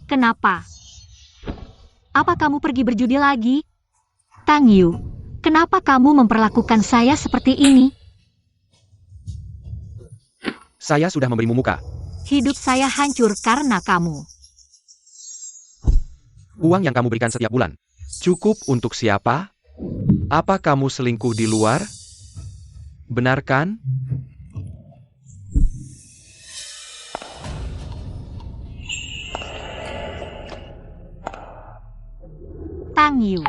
Kenapa? Apa kamu pergi berjudi lagi? Tang Yu, kenapa kamu memperlakukan saya seperti ini? Saya sudah memberimu muka. Hidup saya hancur karena kamu. Uang yang kamu berikan setiap bulan. Cukup untuk siapa? Apa kamu selingkuh di luar? Benar kan? Tang Yu.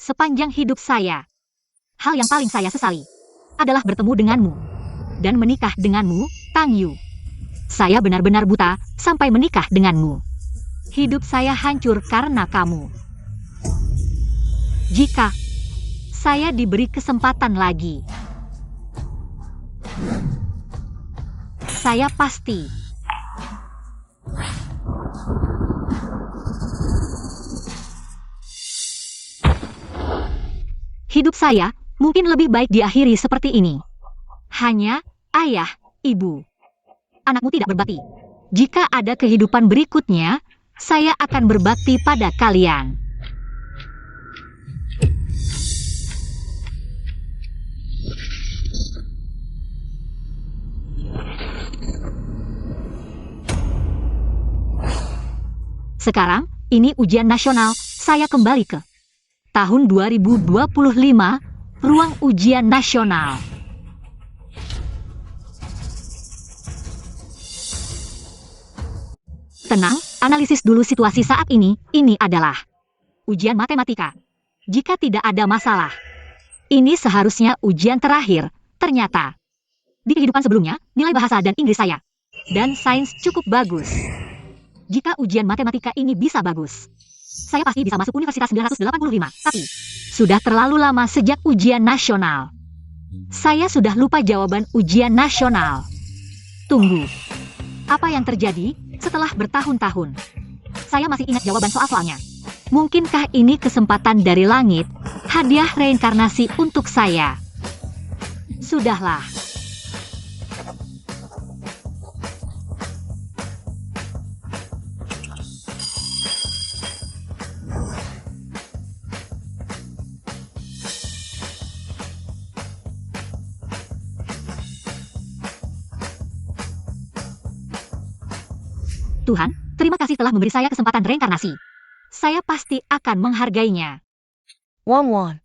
Sepanjang hidup saya, hal yang paling saya sesali adalah bertemu denganmu dan menikah denganmu, Tang Yu. Saya benar-benar buta sampai menikah denganmu. Hidup saya hancur karena kamu. Jika saya diberi kesempatan lagi, saya pasti hidup saya mungkin lebih baik diakhiri seperti ini. Hanya ayah, ibu. Anakmu tidak berbakti. Jika ada kehidupan berikutnya, saya akan berbakti pada kalian. Sekarang, ini ujian nasional. Saya kembali ke tahun 2025, ruang ujian nasional. Tenang, analisis dulu situasi saat ini. Ini adalah ujian matematika. Jika tidak ada masalah, ini seharusnya ujian terakhir. Ternyata, di kehidupan sebelumnya, nilai bahasa dan Inggris saya dan sains cukup bagus. Jika ujian matematika ini bisa bagus, saya pasti bisa masuk Universitas 985. Tapi, sudah terlalu lama sejak ujian nasional. Saya sudah lupa jawaban ujian nasional. Tunggu. Apa yang terjadi setelah bertahun-tahun? Saya masih ingat jawaban soal-soalnya. Mungkinkah ini kesempatan dari langit? Hadiah reinkarnasi untuk saya. Sudahlah. Tuhan, terima kasih telah memberi saya kesempatan reinkarnasi. Saya pasti akan menghargainya. Wan.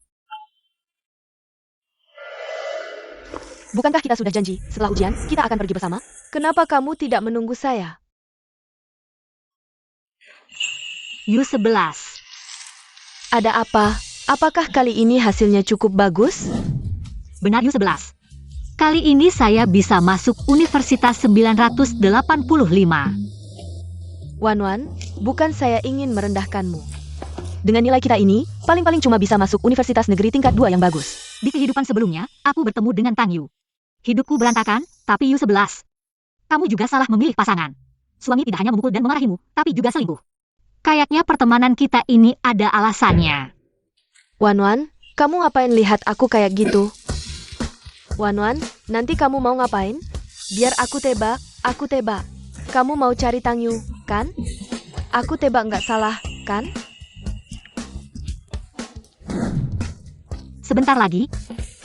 Bukankah kita sudah janji, setelah ujian, kita akan pergi bersama? Kenapa kamu tidak menunggu saya? Yu 11. Ada apa? Apakah kali ini hasilnya cukup bagus? Benar Yu 11. Kali ini saya bisa masuk Universitas 985. Wan, bukan saya ingin merendahkanmu. Dengan nilai kita ini, paling-paling cuma bisa masuk Universitas Negeri tingkat 2 yang bagus. Di kehidupan sebelumnya, aku bertemu dengan Tang Yu. Hidupku berantakan, tapi Yu 11. Kamu juga salah memilih pasangan. Suami tidak hanya memukul dan memarahimu, tapi juga selingkuh. Kayaknya pertemanan kita ini ada alasannya. Wan, kamu ngapain lihat aku kayak gitu? Wan, nanti kamu mau ngapain? Biar aku tebak. Kamu mau cari Tang Yu, kan? Aku tebak nggak salah, kan? Sebentar lagi,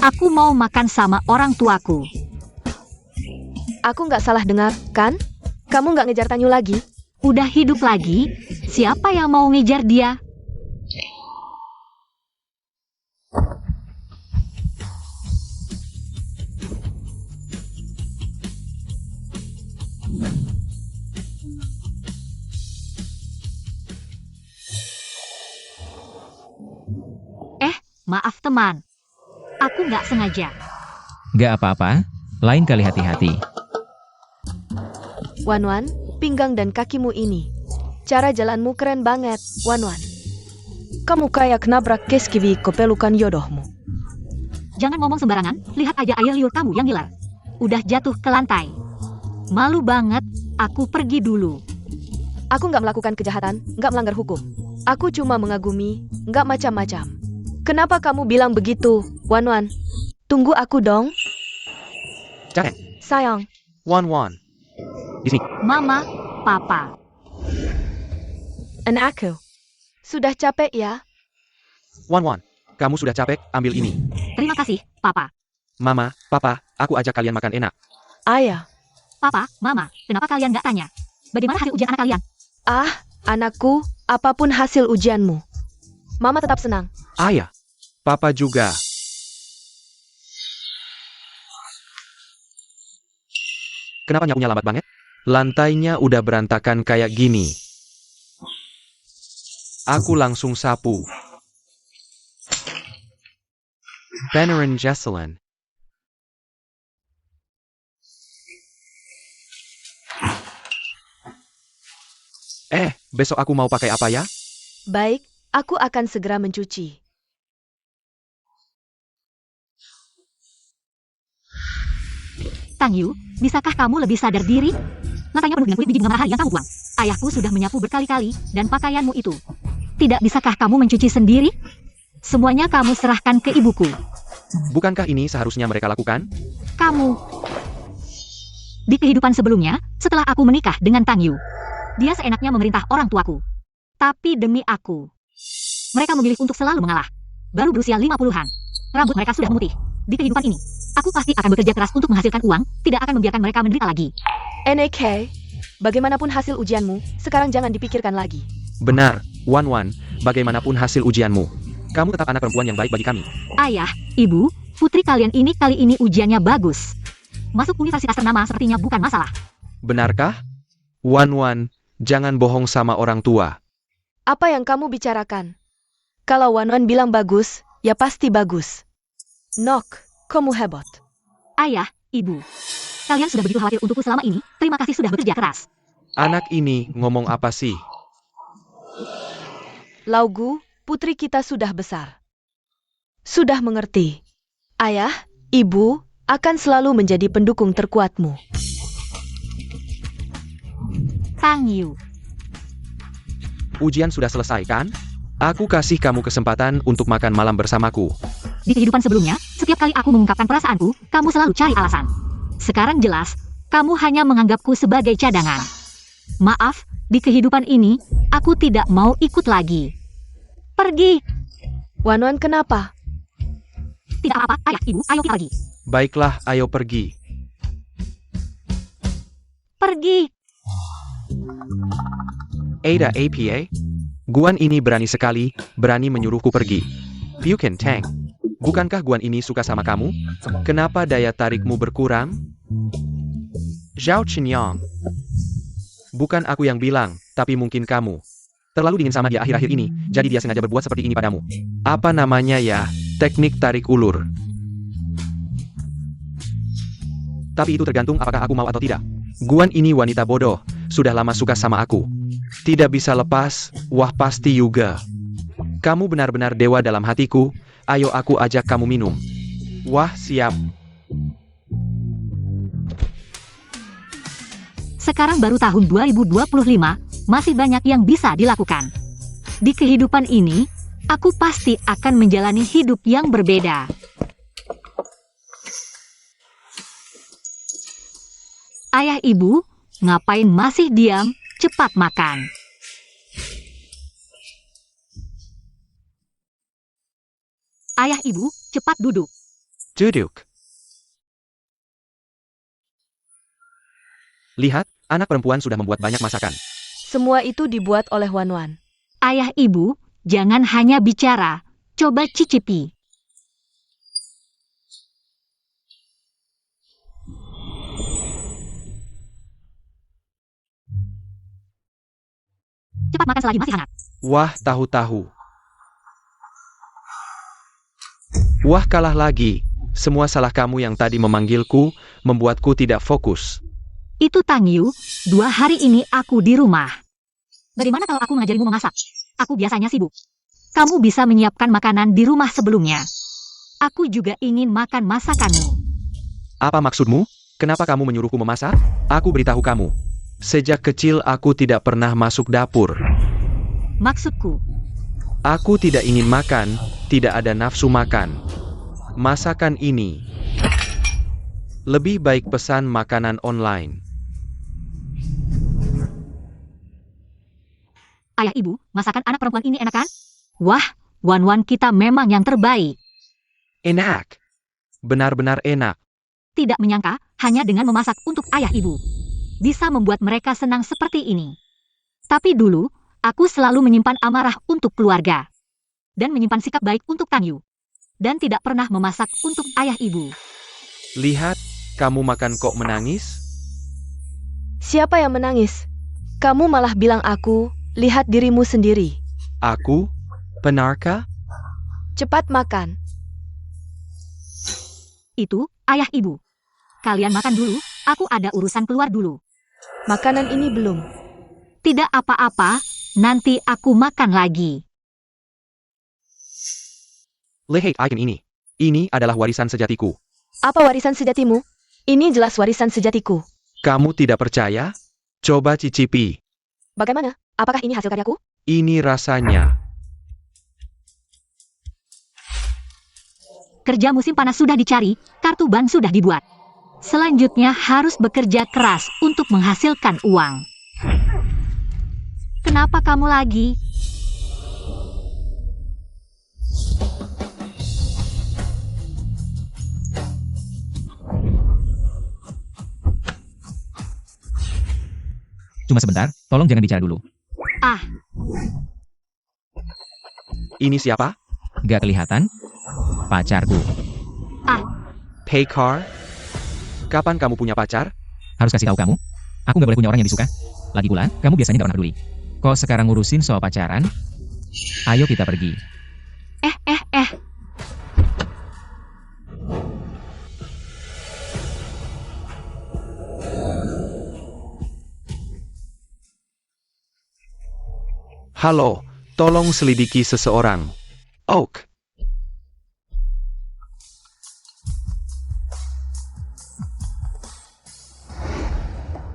aku mau makan sama orang tuaku. Aku nggak salah dengar, kan? Kamu nggak ngejar Tang Yu lagi? Udah hidup lagi? Siapa yang mau ngejar dia? Maaf teman, aku nggak sengaja. Gak apa-apa, lain kali hati-hati. Wan, pinggang dan kakimu ini. Cara jalanmu keren banget, Wan. Kamu kayak nabrak keskiwi ke pelukan jodohmu. Jangan ngomong sembarangan, lihat aja air liur kamu yang ngiler. Udah jatuh ke lantai. Malu banget, aku pergi dulu. Aku nggak melakukan kejahatan, nggak melanggar hukum. Aku cuma mengagumi, nggak macam-macam. Kenapa kamu bilang begitu, Wan? Tunggu aku dong. Jangan. Sayang. Wan. Di sini. Mama, Papa. Aku. Sudah capek ya? Wan, kamu sudah capek, ambil ini. Terima kasih, Papa. Mama, Papa, aku ajak kalian makan enak. Ayah. Papa, Mama, kenapa kalian nggak tanya? Bagaimana hasil ujian anak kalian? Anakku, apapun hasil ujianmu. Mama tetap senang. Ayah, Papa juga. Kenapa nyapunya lambat banget? Lantainya udah berantakan kayak gini. Aku langsung sapu. Beneran Jesselyn. Besok aku mau pakai apa ya? Baik, aku akan segera mencuci. Tang Yu, bisakah kamu lebih sadar diri? Lantainya penuh dengan kulit biji bunga matahari yang kamu buang. Ayahku sudah menyapu berkali-kali, dan pakaianmu itu. Tidak bisakah kamu mencuci sendiri? Semuanya kamu serahkan ke ibuku. Bukankah ini seharusnya mereka lakukan? Kamu. Di kehidupan sebelumnya, setelah aku menikah dengan Tang Yu, dia seenaknya memerintah orang tuaku. Tapi demi aku, mereka memilih untuk selalu mengalah. Baru berusia 50-an. Rambut mereka sudah memutih. Di kehidupan ini, aku pasti akan bekerja keras untuk menghasilkan uang, tidak akan membiarkan mereka menderita lagi. NAK, bagaimanapun hasil ujianmu, sekarang jangan dipikirkan lagi. Benar, Wan, bagaimanapun hasil ujianmu. Kamu tetap anak perempuan yang baik bagi kami. Ayah, ibu, putri kalian ini kali ini ujiannya bagus. Masuk universitas ternama sepertinya bukan masalah. Benarkah? Wan, jangan bohong sama orang tua. Apa yang kamu bicarakan? Kalau Wan bilang bagus, ya pasti bagus. Nok, kamu hebat. Ayah, ibu, kalian sudah begitu khawatir untukku selama ini, terima kasih sudah bekerja keras. Anak ini ngomong apa sih? Laugu, putri kita sudah besar. Sudah mengerti. Ayah, ibu, akan selalu menjadi pendukung terkuatmu. Tang Yu. Ujian sudah selesai kan? Aku kasih kamu kesempatan untuk makan malam bersamaku. Di kehidupan sebelumnya, setiap kali aku mengungkapkan perasaanku, kamu selalu cari alasan. Sekarang jelas, kamu hanya menganggapku sebagai cadangan. Maaf, di kehidupan ini, aku tidak mau ikut lagi. Pergi. Wan, kenapa? Tidak apa-apa, ayah, ibu, ayo kita pergi. Baiklah, ayo pergi. Pergi. Ada APA? Guan ini berani sekali, berani menyuruhku pergi. Bukan Tang. Bukankah Guan ini suka sama kamu? Kenapa daya tarikmu berkurang? Zhao Qinyang. Bukan aku yang bilang, tapi mungkin kamu. Terlalu dingin sama dia akhir-akhir ini, jadi dia sengaja berbuat seperti ini padamu. Apa namanya ya? Teknik tarik ulur. Tapi itu tergantung apakah aku mau atau tidak. Guan ini wanita bodoh, sudah lama suka sama aku. Tidak bisa lepas, wah pasti juga. Kamu benar-benar dewa dalam hatiku, ayo aku ajak kamu minum. Wah, siap. Sekarang baru tahun 2025, masih banyak yang bisa dilakukan. Di kehidupan ini, aku pasti akan menjalani hidup yang berbeda. Ayah ibu, ngapain masih diam? Cepat makan. Ayah ibu, cepat duduk. Duduk. Lihat, anak perempuan sudah membuat banyak masakan. Semua itu dibuat oleh Wan. Ayah ibu, jangan hanya bicara, coba cicipi. Cepat makan selagi masih hangat. Wah, tahu-tahu. Wah, kalah lagi. Semua salah kamu yang tadi memanggilku, membuatku tidak fokus. Itu Tang Yu, 2 hari ini aku di rumah. Bagaimana kalau aku mengajarimu memasak? Aku biasanya sibuk. Kamu bisa menyiapkan makanan di rumah sebelumnya. Aku juga ingin makan masakanmu. Apa maksudmu? Kenapa kamu menyuruhku memasak? Aku beritahu kamu. Sejak kecil aku tidak pernah masuk dapur. Maksudku, Aku tidak ingin makan, tidak ada nafsu makan. Masakan ini. Lebih baik pesan makanan online. Ayah ibu, masakan anak perempuan ini enak kan? Wah, Wan kita memang yang terbaik. Enak. Benar-benar enak. Tidak menyangka, hanya dengan memasak untuk ayah ibu, bisa membuat mereka senang seperti ini. Tapi dulu, aku selalu menyimpan amarah untuk keluarga. Dan menyimpan sikap baik untuk Tangyu. Dan tidak pernah memasak untuk ayah ibu. Lihat, kamu makan kok menangis? Siapa yang menangis? Kamu malah bilang aku, lihat dirimu sendiri. Aku? Benarkah? Cepat makan. Itu, ayah ibu. Kalian makan dulu, aku ada urusan keluar dulu. Makanan ini belum. Tidak apa-apa, nanti aku makan lagi. Lihat icon ini. Ini adalah warisan sejatiku. Apa warisan sejatimu? Ini jelas warisan sejatiku. Kamu tidak percaya? Coba cicipi. Bagaimana? Apakah ini hasil karyaku? Ini rasanya. Kerja musim panas sudah dicari, kartu bank sudah dibuat. Selanjutnya harus bekerja keras untuk menghasilkan uang. Kenapa kamu lagi? Cuma sebentar, tolong jangan bicara dulu. Ah, Ini siapa? Gak kelihatan? Pacarku. Paykar? Kapan kamu punya pacar? Harus kasih tahu kamu? Aku gak boleh punya orang yang disuka. Lagi pula, kamu biasanya gak pernah peduli. Kok sekarang ngurusin soal pacaran? Ayo kita pergi. Halo, tolong selidiki seseorang. Oak.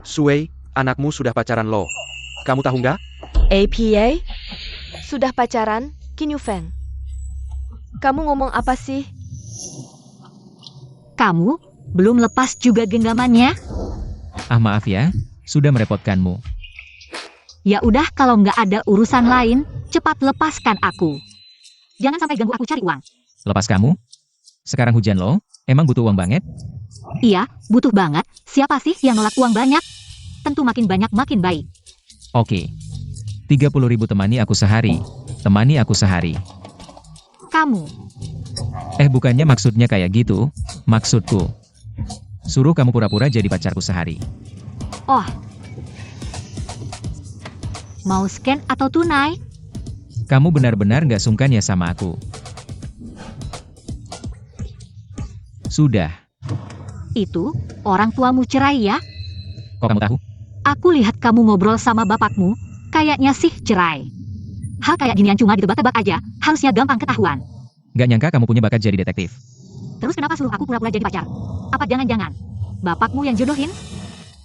Sui, anakmu sudah pacaran lo. Kamu tahu nggak? APA? Sudah pacaran? Kinyu Feng. Kamu ngomong apa sih? kamu belum lepas juga genggamannya? Ah maaf ya, sudah merepotkanmu. Ya udah kalau nggak ada urusan lain, cepat lepaskan aku. Jangan sampai ganggu aku cari uang. Lepas kamu? Sekarang hujan loh, emang butuh uang banget? Iya, butuh banget. Siapa sih yang nolak uang banyak? Tentu makin banyak makin baik. Oke. 30.000 temani aku sehari. Temani aku sehari. Kamu, Bukannya maksudnya kayak gitu. Maksudku, suruh kamu pura-pura jadi pacarku sehari. oh. Mau scan atau tunai? Kamu benar-benar gak sungkan ya sama aku. Sudah. Itu, orang tuamu cerai ya? Kok kamu tahu? Aku lihat kamu ngobrol sama bapakmu, kayaknya sih cerai. Hal kayak ginian cuma ditebak-tebak aja, harusnya gampang ketahuan. Gak nyangka kamu punya bakat jadi detektif. Terus kenapa suruh aku pura-pura jadi pacar? Apa jangan-jangan bapakmu yang jodohin?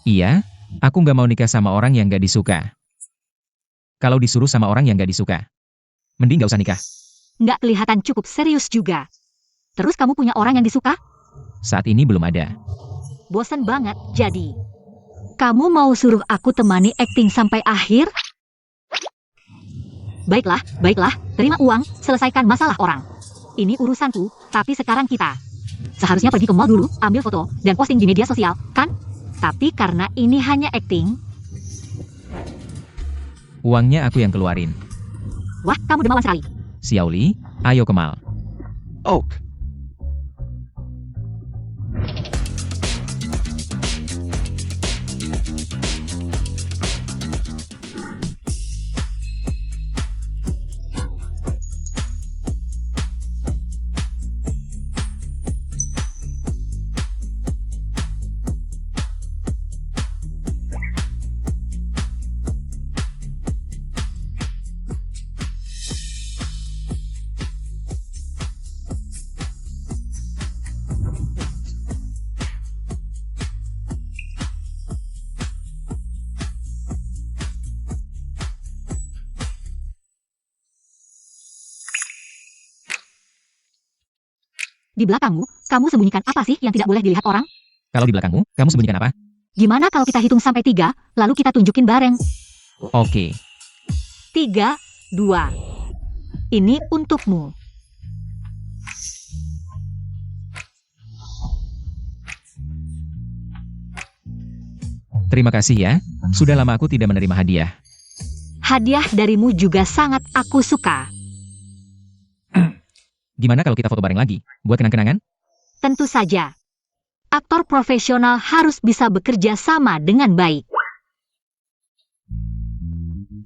Iya, aku gak mau nikah sama orang yang gak disuka. Kalau disuruh sama orang yang gak disuka, mending gak usah nikah. Nggak kelihatan cukup serius juga. Terus kamu punya orang yang disuka? Saat ini belum ada. Bosan banget, jadi. Kamu mau suruh aku temani acting sampai akhir? Baiklah, terima uang, selesaikan masalah orang. Ini urusanku, tapi sekarang kita. Seharusnya pergi ke mall dulu, ambil foto, dan posting di media sosial, kan? Tapi karena ini hanya acting, Uangnya aku yang keluarin. wah kamu dermawan sekali. Xiaoli, ayo Kemal. Oak. Di belakangmu, kamu sembunyikan apa sih yang tidak boleh dilihat orang? Kalau di belakangmu, kamu sembunyikan apa? Gimana kalau kita hitung sampai 3, lalu kita tunjukin bareng? Oke. 3, 2. Ini untukmu. Terima kasih ya. Sudah lama aku tidak menerima hadiah. Hadiah darimu juga sangat aku suka. Gimana kalau kita foto bareng lagi? Buat kenang-kenangan? Tentu saja. Aktor profesional harus bisa bekerja sama dengan baik.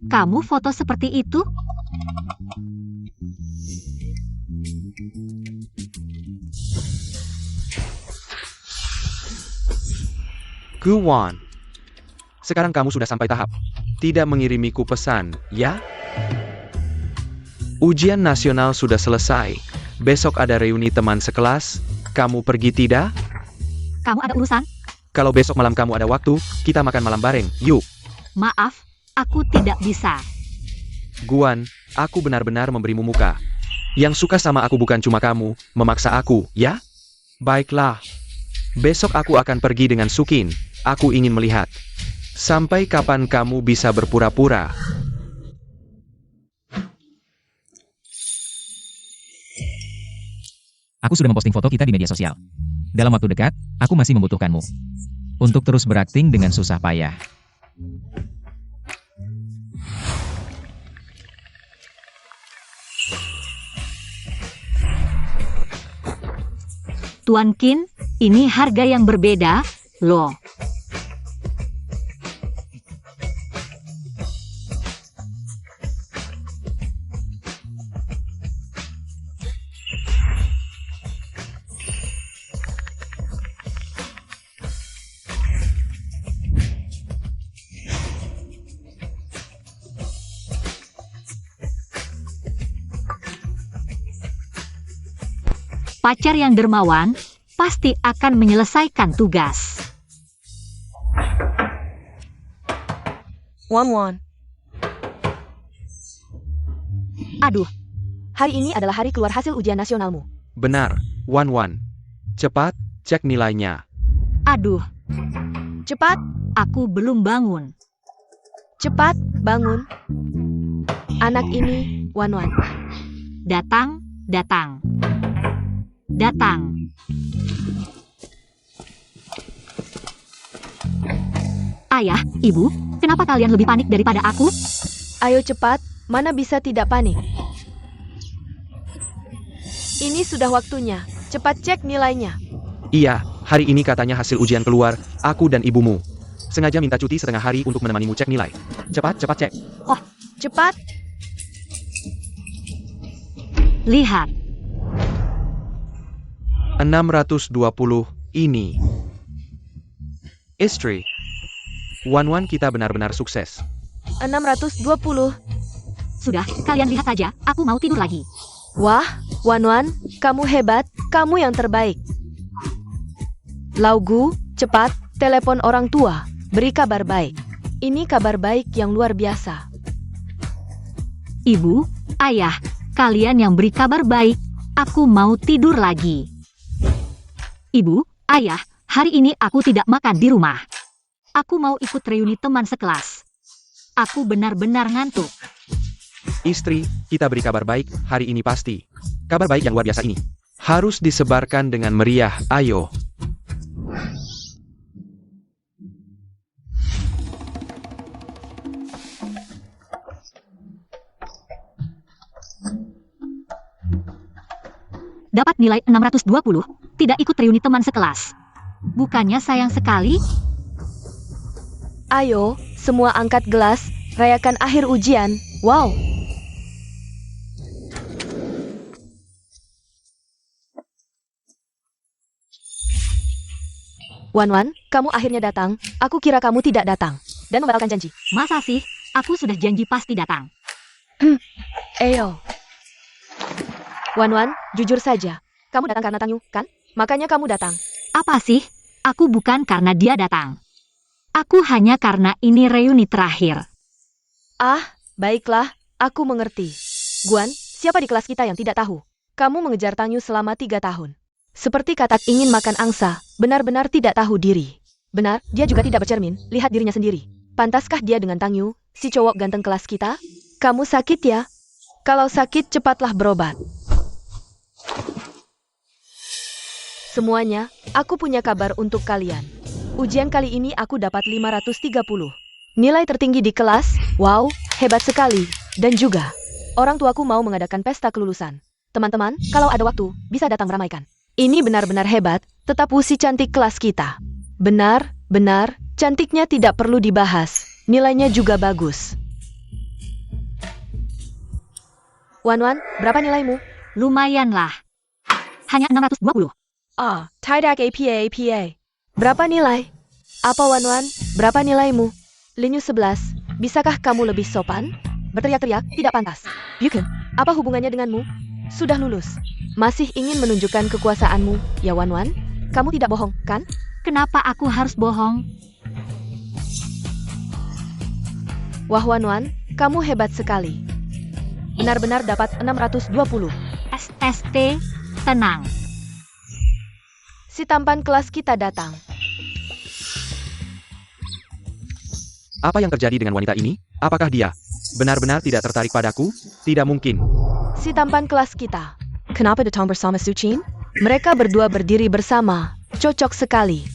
Kamu foto seperti itu? Guan. Sekarang kamu sudah sampai tahap tidak mengirimiku pesan, ya? Ujian nasional sudah selesai. Besok ada reuni teman sekelas. Kamu pergi tidak? Kamu ada urusan? Kalau besok malam kamu ada waktu, kita makan malam bareng. Yuk. Maaf, aku tidak bisa. Guan, aku benar-benar memberimu muka. Yang suka sama aku bukan cuma kamu, memaksa aku, ya? Baiklah. Besok aku akan pergi dengan Sukin. Aku ingin melihat. Sampai kapan kamu bisa berpura-pura? Aku sudah memposting foto kita di media sosial. Dalam waktu dekat, aku masih membutuhkanmu. Untuk terus berakting dengan susah payah. Tuan Qin, ini harga yang berbeda, loh. Pacar yang dermawan pasti akan menyelesaikan tugas. Wan. Aduh, Hari ini adalah hari keluar hasil ujian nasionalmu. Benar, Wan. Cepat, cek nilainya. aduh, Cepat, aku belum bangun. cepat, bangun. Anak ini, Wan. Datang. Ayah, ibu, kenapa kalian lebih panik daripada aku? Ayo cepat, mana bisa tidak panik. Ini sudah waktunya. Cepat cek nilainya. Iya, hari ini katanya hasil ujian keluar, aku dan ibumu. Sengaja minta cuti setengah hari untuk menemanimu cek nilai. Cepat cek. Cepat. Lihat, 620 ini. Istri. Wan, kita benar-benar sukses. 620. sudah, kalian lihat saja, aku mau tidur lagi. Wah, Wan, kamu hebat, kamu yang terbaik. Laugu, cepat, telepon orang tua, beri kabar baik. Ini kabar baik yang luar biasa. Ibu, ayah, kalian yang beri kabar baik, aku mau tidur lagi. Ibu, ayah, hari ini aku tidak makan di rumah. Aku mau ikut reuni teman sekelas. Aku benar-benar ngantuk. Istri, kita beri kabar baik, hari ini pasti. Kabar baik yang luar biasa ini harus disebarkan dengan meriah, ayo. Dapat nilai 620, tidak ikut reuni teman sekelas. Bukannya sayang sekali? Ayo, semua angkat gelas, rayakan akhir ujian. Wow. Wan, kamu akhirnya datang. Aku kira kamu tidak datang. Dan membatalkan janji. Masa sih? Aku sudah janji pasti datang. Eyo. Wan, jujur saja. Kamu datang karena Tangyu, kan? Makanya kamu datang. Apa sih? Aku bukan karena dia datang. Aku hanya karena ini reuni terakhir. Ah, baiklah. Aku mengerti. Guan, siapa di kelas kita yang tidak tahu? Kamu mengejar Tangyu selama 3 tahun. Seperti katak ingin makan angsa, benar-benar tidak tahu diri. Benar, dia juga tidak bercermin, lihat dirinya sendiri. Pantaskah dia dengan Tangyu, si cowok ganteng kelas kita? kamu sakit ya? Kalau sakit, cepatlah berobat. Semuanya, aku punya kabar untuk kalian. Ujian kali ini aku dapat 530. Nilai tertinggi di kelas, wow, hebat sekali. Dan juga, orang tuaku mau mengadakan pesta kelulusan. Teman-teman, kalau ada waktu, bisa datang meramaikan. Ini benar-benar hebat, tetap Wusi cantik kelas kita. Benar, cantiknya tidak perlu dibahas. Nilainya juga bagus. Wan, berapa nilaimu? Lumayanlah. Hanya 620. Tidak APA. Berapa nilai? Apa Wan, berapa nilaimu? Linyu 11, bisakah kamu lebih sopan? Berteriak-teriak, tidak pantas. Yuken, apa hubungannya denganmu? Sudah lulus. Masih ingin menunjukkan kekuasaanmu, ya Wan? Kamu tidak bohong, kan? Kenapa aku harus bohong? Wah Wan, kamu hebat sekali. Benar-benar dapat 620. SST, tenang. Si tampan kelas kita datang. Apa yang terjadi dengan wanita ini? Apakah dia benar-benar tidak tertarik padaku? Tidak mungkin. Si tampan kelas kita. Kenapa datang bersama Suchin? Mereka berdua berdiri bersama. Cocok sekali.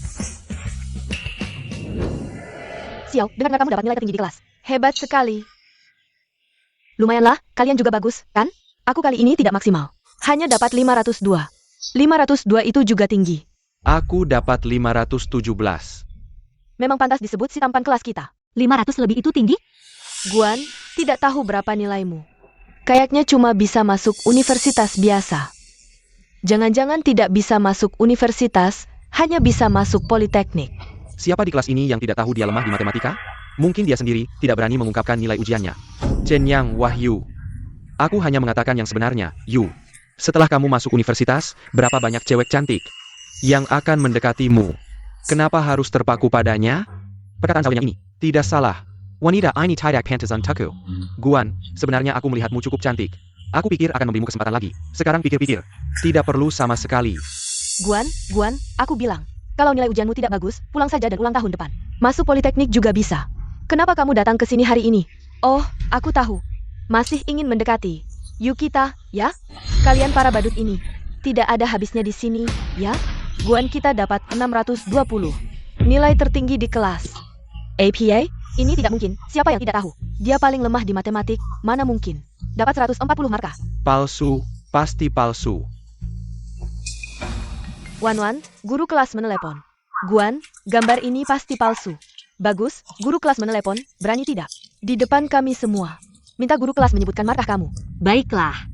Xiao, dengar kamu dapat nilai tertinggi di kelas. Hebat sekali. Lumayanlah, kalian juga bagus, kan? Aku kali ini tidak maksimal. Hanya dapat 502. 502 itu juga tinggi. Aku dapat 517. Memang pantas disebut si tampan kelas kita. 500 lebih itu tinggi? Guan, tidak tahu berapa nilaimu. Kayaknya cuma bisa masuk universitas biasa. Jangan-jangan tidak bisa masuk universitas, hanya bisa masuk politeknik. Siapa di kelas ini yang tidak tahu dia lemah di matematika? Mungkin dia sendiri tidak berani mengungkapkan nilai ujiannya. Chen Yang Wahyu. Aku hanya mengatakan yang sebenarnya, Yu. Setelah kamu masuk universitas, berapa banyak cewek cantik yang akan mendekatimu? Kenapa harus terpaku padanya? Perkataan Zhao yang ini tidak salah. Wanita ini tidak pantas untukku. Guan, sebenarnya aku melihatmu cukup cantik. Aku pikir akan memberimu kesempatan lagi. Sekarang pikir-pikir, tidak perlu sama sekali. Guan, aku bilang, kalau nilai ujianmu tidak bagus, pulang saja dan ulang tahun depan. Masuk politeknik juga bisa. Kenapa kamu datang ke sini hari ini? Oh, aku tahu. Masih ingin mendekati. Yuk kita, ya? Kalian para badut ini. Tidak ada habisnya di sini, ya? Guan kita dapat 620. Nilai tertinggi di kelas. APA? Ini tidak mungkin. Siapa yang tidak tahu? Dia paling lemah di matematik. Mana mungkin? Dapat 140 markah. Palsu, pasti palsu. Wan, guru kelas menelepon. Guan, gambar ini pasti palsu. Bagus, guru kelas menelepon. Berani tidak? Di depan kami semua. Minta guru kelas menyebutkan markah kamu. Baiklah.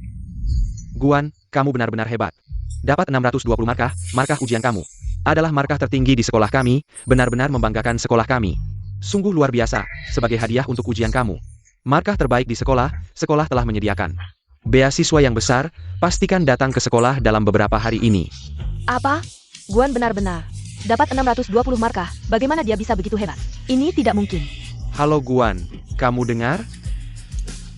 Guan, kamu benar-benar hebat. Dapat 620 markah, markah ujian kamu adalah markah tertinggi di sekolah kami, benar-benar membanggakan sekolah kami. Sungguh luar biasa, sebagai hadiah untuk ujian kamu. Markah terbaik di sekolah, sekolah telah menyediakan beasiswa yang besar, pastikan datang ke sekolah dalam beberapa hari ini. Apa? Guan benar-benar dapat 620 markah. Bagaimana dia bisa begitu hebat? Ini tidak mungkin. Halo Guan, kamu dengar?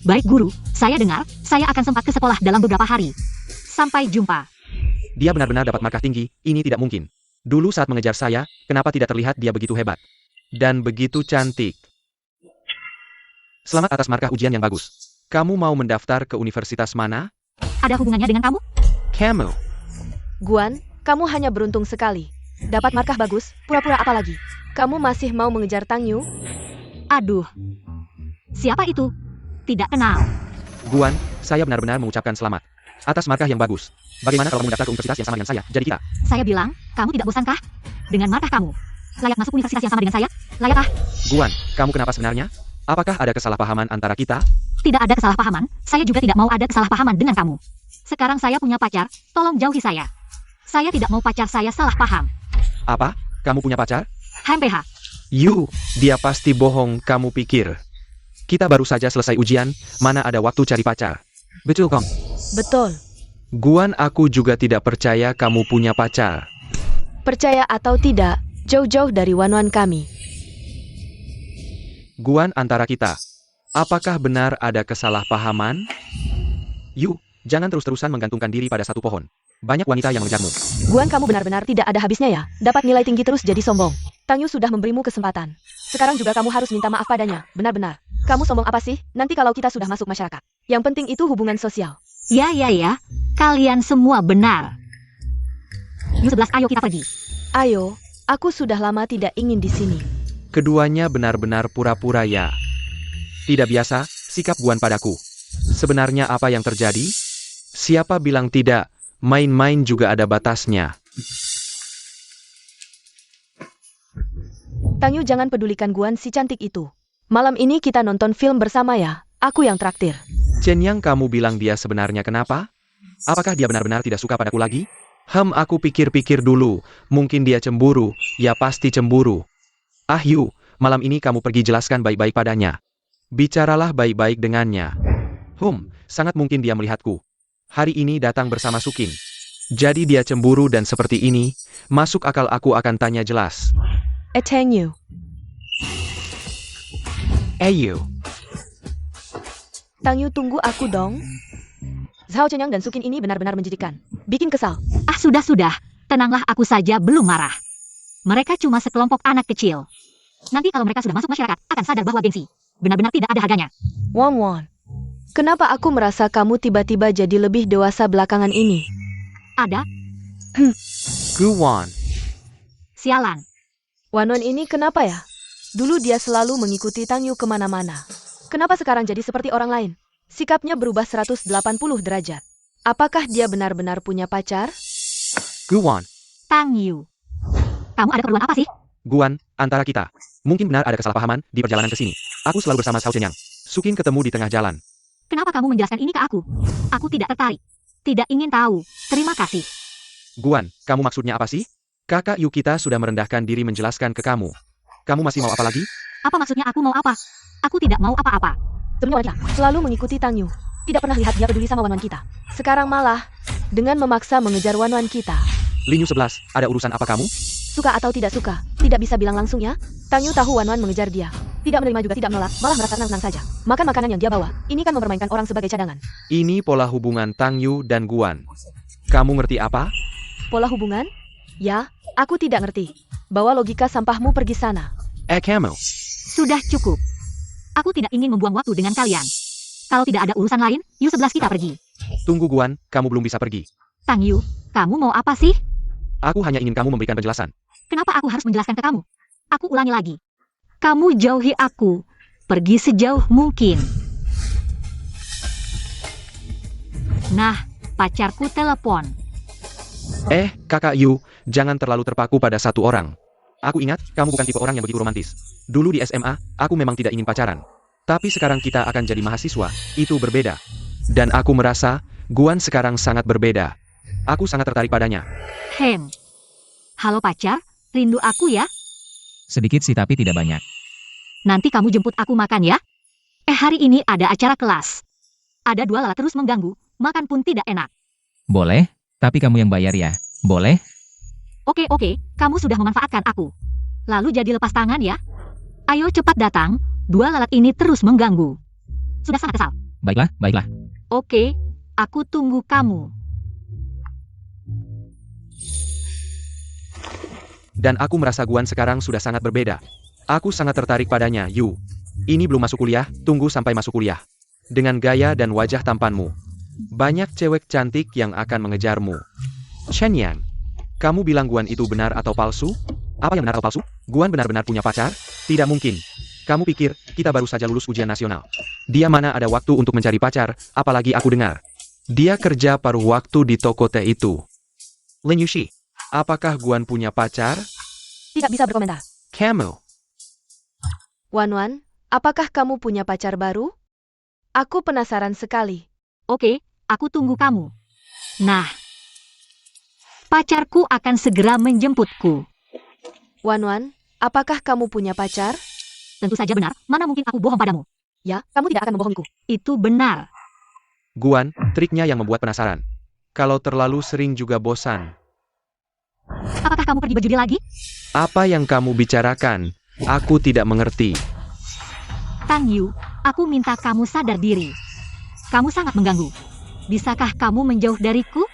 Baik guru, saya dengar, saya akan sempat ke sekolah dalam beberapa hari. Sampai jumpa. Dia benar-benar dapat markah tinggi, ini tidak mungkin. Dulu saat mengejar saya, kenapa tidak terlihat dia begitu hebat? Dan begitu cantik. Selamat atas markah ujian yang bagus. Kamu mau mendaftar ke universitas mana? Ada hubungannya dengan kamu? Kamu. Guan, kamu hanya beruntung sekali. Dapat markah bagus, pura-pura apa lagi? Kamu masih mau mengejar Tang Yu? Aduh. Siapa itu? Tidak kenal. Guan, saya benar-benar mengucapkan selamat atas markah yang bagus. Bagaimana kalau kamu mendaftar ke universitas yang sama dengan saya? Jadi kita. Saya bilang, kamu tidak bosankah? Dengan markah kamu. Layak masuk universitas yang sama dengan saya? Layakkah? Guan, kamu kenapa sebenarnya? Apakah ada kesalahpahaman antara kita? Tidak ada kesalahpahaman, saya juga tidak mau ada kesalahpahaman dengan kamu. Sekarang saya punya pacar, tolong jauhi saya. Saya tidak mau pacar saya salah paham. Apa? Kamu punya pacar? HMPH. Yu, dia pasti bohong, kamu pikir. Kita baru saja selesai ujian, mana ada waktu cari pacar. Betul, Kong? Betul. Guan, aku juga tidak percaya kamu punya pacar. Percaya atau tidak, jauh-jauh dari Wan kami. Guan, antara kita, apakah benar ada kesalahpahaman? Yu, jangan terus-terusan menggantungkan diri pada satu pohon. Banyak wanita yang mengejarmu. Guan, kamu benar-benar tidak ada habisnya ya. Dapat nilai tinggi terus jadi sombong. Tang Yu sudah memberimu kesempatan. Sekarang juga kamu harus minta maaf padanya, benar-benar. Kamu sombong apa sih? Nanti kalau kita sudah masuk masyarakat. Yang penting itu hubungan sosial. Ya, kalian semua benar. U11, ayo kita pergi. Ayo, aku sudah lama tidak ingin di sini. Keduanya benar-benar pura-pura ya. Tidak biasa, sikap Guan padaku. Sebenarnya apa yang terjadi? Siapa bilang tidak? Main-main juga ada batasnya. Tang Yu, jangan pedulikan Guan si cantik itu. Malam ini kita nonton film bersama ya. Aku yang traktir. Chen Yang, kamu bilang dia sebenarnya kenapa? Apakah dia benar-benar tidak suka padaku lagi? Aku pikir-pikir dulu. Mungkin dia cemburu. Ya pasti cemburu. Yu, malam ini kamu pergi jelaskan baik-baik padanya. Bicaralah baik-baik dengannya. Sangat mungkin dia melihatku. Hari ini datang bersama Sukin. Jadi dia cemburu dan seperti ini. Masuk akal, aku akan tanya jelas. Tang Yu. Yu. Tang Yu, tunggu aku dong. Zhao Chenyang dan Sukin ini benar-benar menjijikkan. Bikin kesal. Sudah. Tenanglah, aku saja belum marah. Mereka cuma sekelompok anak kecil. Nanti kalau mereka sudah masuk masyarakat, akan sadar bahwa gengsi benar-benar tidak ada harganya. Wan. Kenapa aku merasa kamu tiba-tiba jadi lebih dewasa belakangan ini? Ada? Guan. Sialan. Wan ini kenapa ya? Dulu dia selalu mengikuti Tang Yu kemana-mana. Kenapa sekarang jadi seperti orang lain? Sikapnya berubah 180 derajat. Apakah dia benar-benar punya pacar? Guan. Tang Yu. Kamu ada keperluan apa sih? Guan, antara kita. Mungkin benar ada kesalahpahaman di perjalanan ke sini. Aku selalu bersama Zhao Chenyang. Sukin ketemu di tengah jalan. Kenapa kamu menjelaskan ini ke aku? Aku tidak tertarik. Tidak ingin tahu. Terima kasih. Guan, kamu maksudnya apa sih? Kakak Yu kita sudah merendahkan diri menjelaskan ke kamu. Kamu masih mau apa lagi? Apa maksudnya aku mau apa? Aku tidak mau apa-apa. Sebenarnya selalu mengikuti Tang Yu. Tidak pernah lihat dia peduli sama Wan kita. Sekarang malah dengan memaksa mengejar Wan kita. Linyu 11, ada urusan apa kamu? Suka atau tidak suka, tidak bisa bilang langsung ya. Tang Yu tahu Wan mengejar dia. Tidak menerima juga tidak menolak, malah merasa senang-senang saja. Makan makanan yang dia bawa. Ini kan mempermainkan orang sebagai cadangan. Ini pola hubungan Tang Yu dan Guan. Kamu ngerti apa? Pola hubungan? Ya, aku tidak ngerti. Bawa logika sampahmu pergi sana. Kamu. Sudah cukup. Aku tidak ingin membuang waktu dengan kalian. Kalau tidak ada urusan lain, U11 kita pergi. Tunggu Guan, kamu belum bisa pergi. Tang Yu, kamu mau apa sih? Aku hanya ingin kamu memberikan penjelasan. Kenapa aku harus menjelaskan ke kamu? Aku ulangi lagi. Kamu jauhi aku. Pergi sejauh mungkin. Nah, pacarku telepon. Kakak Yu, jangan terlalu terpaku pada satu orang. Aku ingat, kamu bukan tipe orang yang begitu romantis. Dulu di SMA, aku memang tidak ingin pacaran. Tapi sekarang kita akan jadi mahasiswa. Itu berbeda. Dan aku merasa, Guan sekarang sangat berbeda. Aku sangat tertarik padanya. Halo pacar, rindu aku ya? Sedikit sih tapi tidak banyak. Nanti kamu jemput aku makan ya? Hari ini ada acara kelas. Ada 2 lalat terus mengganggu, makan pun tidak enak. Boleh, tapi kamu yang bayar ya. Boleh? Oke, kamu sudah memanfaatkan aku. Lalu jadi lepas tangan ya? Ayo cepat datang, 2 lalat ini terus mengganggu. Sudah sangat kesal. Baiklah. Oke, aku tunggu kamu. Dan aku merasa Guan sekarang sudah sangat berbeda. Aku sangat tertarik padanya, Yu. Ini belum masuk kuliah, tunggu sampai masuk kuliah. Dengan gaya dan wajah tampanmu. Banyak cewek cantik yang akan mengejarmu. Chen Yang, kamu bilang Guan itu benar atau palsu? Apa yang benar atau palsu? Guan benar-benar punya pacar? Tidak mungkin. Kamu pikir, kita baru saja lulus ujian nasional. Dia mana ada waktu untuk mencari pacar, apalagi aku dengar. Dia kerja paruh waktu di toko teh itu. Lin Yushi, apakah Guan punya pacar? Tidak bisa berkomentar. Kamu. Wan, apakah kamu punya pacar baru? Aku penasaran sekali. Oke, aku tunggu kamu. Nah, pacarku akan segera menjemputku. Wan, apakah kamu punya pacar? Tentu saja benar, mana mungkin aku bohong padamu. Ya, kamu tidak akan membohongiku. Itu benar. Guan, triknya yang membuat penasaran. Kalau terlalu sering juga bosan. Apakah kamu pergi berjudi lagi? Apa yang kamu bicarakan? Aku tidak mengerti. Tang Yu, aku minta kamu sadar diri. Kamu sangat mengganggu. Bisakah kamu menjauh dariku?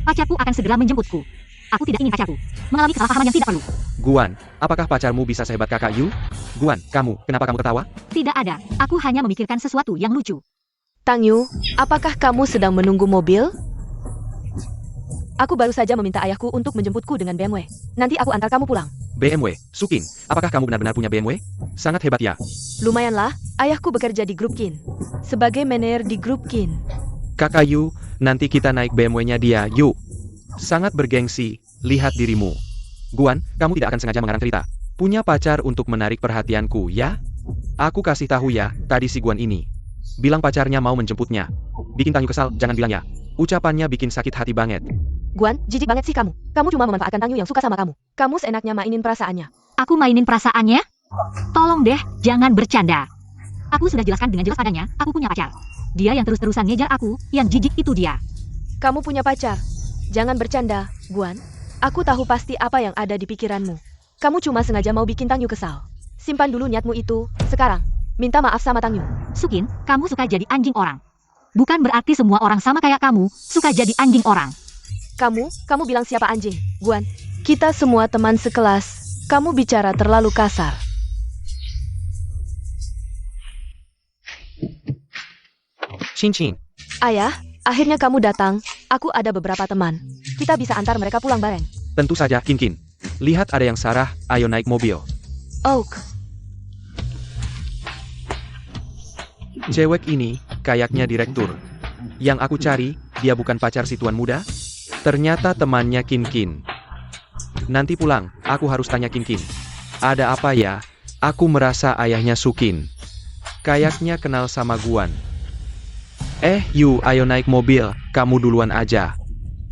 Pacarku akan segera menjemputku. Aku tidak ingin pacarku mengalami kesalahpahaman yang tidak perlu. Guan, apakah pacarmu bisa sehebat kakak Yu? Guan, kenapa kamu tertawa? Tidak ada, aku hanya memikirkan sesuatu yang lucu. Tang Yu, apakah kamu sedang menunggu mobil? Aku baru saja meminta ayahku untuk menjemputku dengan BMW. Nanti aku antar kamu pulang. BMW, Sukin, apakah kamu benar-benar punya BMW? Sangat hebat ya. Lumayanlah, ayahku bekerja di grup Kin. Sebagai manajer di grup Kin. Kakak Yu, nanti kita naik BMW-nya dia, yuk. Sangat bergengsi, lihat dirimu. Guan, kamu tidak akan sengaja mengarang cerita. Punya pacar untuk menarik perhatianku, ya? Aku kasih tahu ya, tadi si Guan ini bilang pacarnya mau menjemputnya. Bikin Tang Yu kesal, jangan bilang ya. Ucapannya bikin sakit hati banget. Guan, jijik banget sih kamu. Kamu cuma memanfaatkan Tang Yu yang suka sama kamu. Kamu seenaknya mainin perasaannya. Aku mainin perasaannya? Tolong deh, jangan bercanda. Aku sudah jelaskan dengan jelas padanya, aku punya pacar. Dia yang terus-terusan ngejar aku, yang jijik itu dia. Kamu punya pacar. Jangan bercanda, Guan. Aku tahu pasti apa yang ada di pikiranmu. Kamu cuma sengaja mau bikin Tang Yu kesal. Simpan dulu niatmu itu, sekarang. Minta maaf sama Tang Yu. Sukin, kamu suka jadi anjing orang. Bukan berarti semua orang sama kayak kamu, suka jadi anjing orang. Kamu bilang siapa anjing, Guan? Kita semua teman sekelas. Kamu bicara terlalu kasar. Chin. Ayah, akhirnya kamu datang. Aku ada beberapa teman. Kita bisa antar mereka pulang bareng. Tentu saja, Kin. Lihat ada yang Sarah, ayo naik mobil. Oak, Cewek ini, kayaknya direktur. Yang aku cari, dia bukan pacar si tuan muda? Ternyata temannya Kin. Nanti pulang, aku harus tanya Kin. Ada apa ya? Aku merasa ayahnya Sukin. Kayaknya kenal sama Guan. Yu, ayo naik mobil, kamu duluan aja.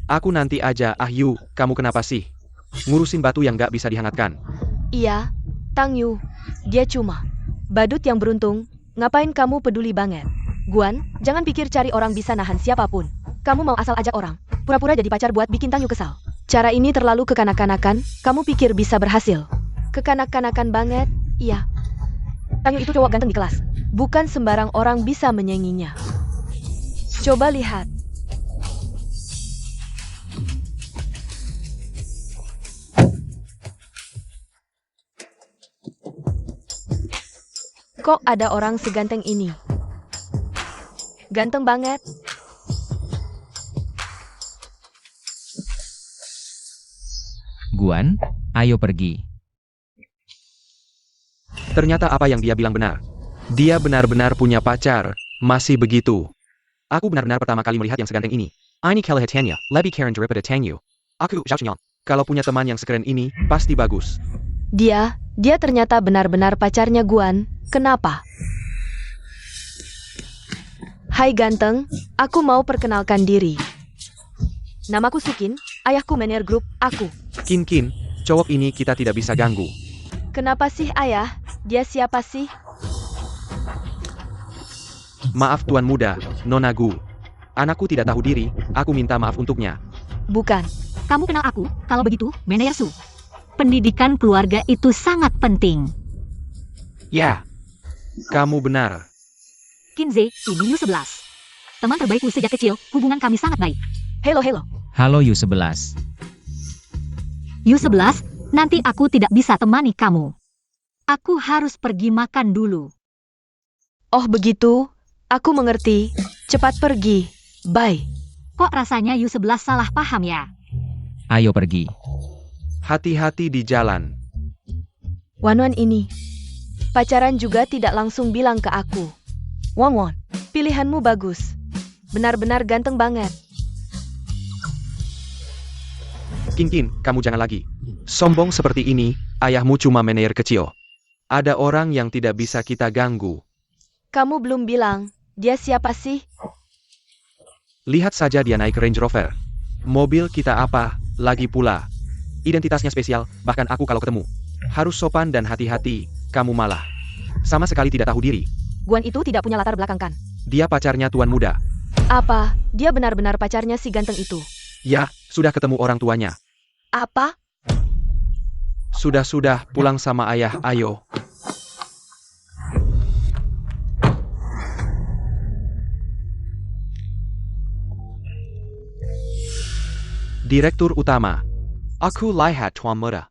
Aku nanti aja, Yu, kamu kenapa sih? Ngurusin batu yang gak bisa dihangatkan. iya, Tang Yu. Dia cuma badut yang beruntung. Ngapain kamu peduli banget? Guan, jangan pikir cari orang bisa nahan siapapun. Kamu mau asal ajak orang, pura-pura jadi pacar buat bikin Tang Yu kesal. Cara ini terlalu kekanak-kanakan, kamu pikir bisa berhasil. Kekanak-kanakan banget, iya. Tang Yu itu cowok ganteng di kelas. Bukan sembarang orang bisa menyainginya. Coba lihat. Kok ada orang seganteng ini? Ganteng banget. Guan, ayo pergi. Ternyata apa yang dia bilang benar. Dia benar-benar punya pacar, masih begitu. Aku benar-benar pertama kali melihat yang seganteng ini. Ini kelihatannya lebih keren daripada Tang Yu. Aku Zhao. Kalau punya teman yang sekeren ini, pasti bagus. Dia ternyata benar-benar pacarnya Guan. Kenapa? Hai ganteng, aku mau perkenalkan diri. Namaku Sukin, ayahku manajer grup, aku. Kin, cowok ini kita tidak bisa ganggu. Kenapa sih ayah? Dia siapa sih? Maaf tuan muda, Nona Gu. Anakku tidak tahu diri, aku minta maaf untuknya. Bukan. Kamu kenal aku, kalau begitu, manajer Su. Pendidikan keluarga itu sangat penting. Ya, kamu benar. Kinze, ini Yu 11. Teman terbaikku sejak kecil, hubungan kami sangat baik. Halo. Halo Yu 11. Yu 11, nanti aku tidak bisa temani kamu. Aku harus pergi makan dulu. Oh begitu, aku mengerti. Cepat pergi. Bye. Kok rasanya Yu 11 salah paham ya? Ayo pergi. Hati-hati di jalan. Wanwan ini. Pacaran juga tidak langsung bilang ke aku. Won, pilihanmu bagus. Benar-benar ganteng banget. Kin, kamu jangan lagi sombong seperti ini, ayahmu cuma manajer kecil. Ada orang yang tidak bisa kita ganggu. Kamu belum bilang, dia siapa sih? Lihat saja dia naik Range Rover. Mobil kita apa, lagi pula. Identitasnya spesial, bahkan aku kalau ketemu. Harus sopan dan hati-hati, kamu malah sama sekali tidak tahu diri. Guan itu tidak punya latar belakang kan? Dia pacarnya tuan muda. Apa? Dia benar-benar pacarnya si ganteng itu? Ya, sudah ketemu orang tuanya. Apa? Sudah, pulang sama ayah, ayo. Direktur Utama. Aku lihat tuan muda.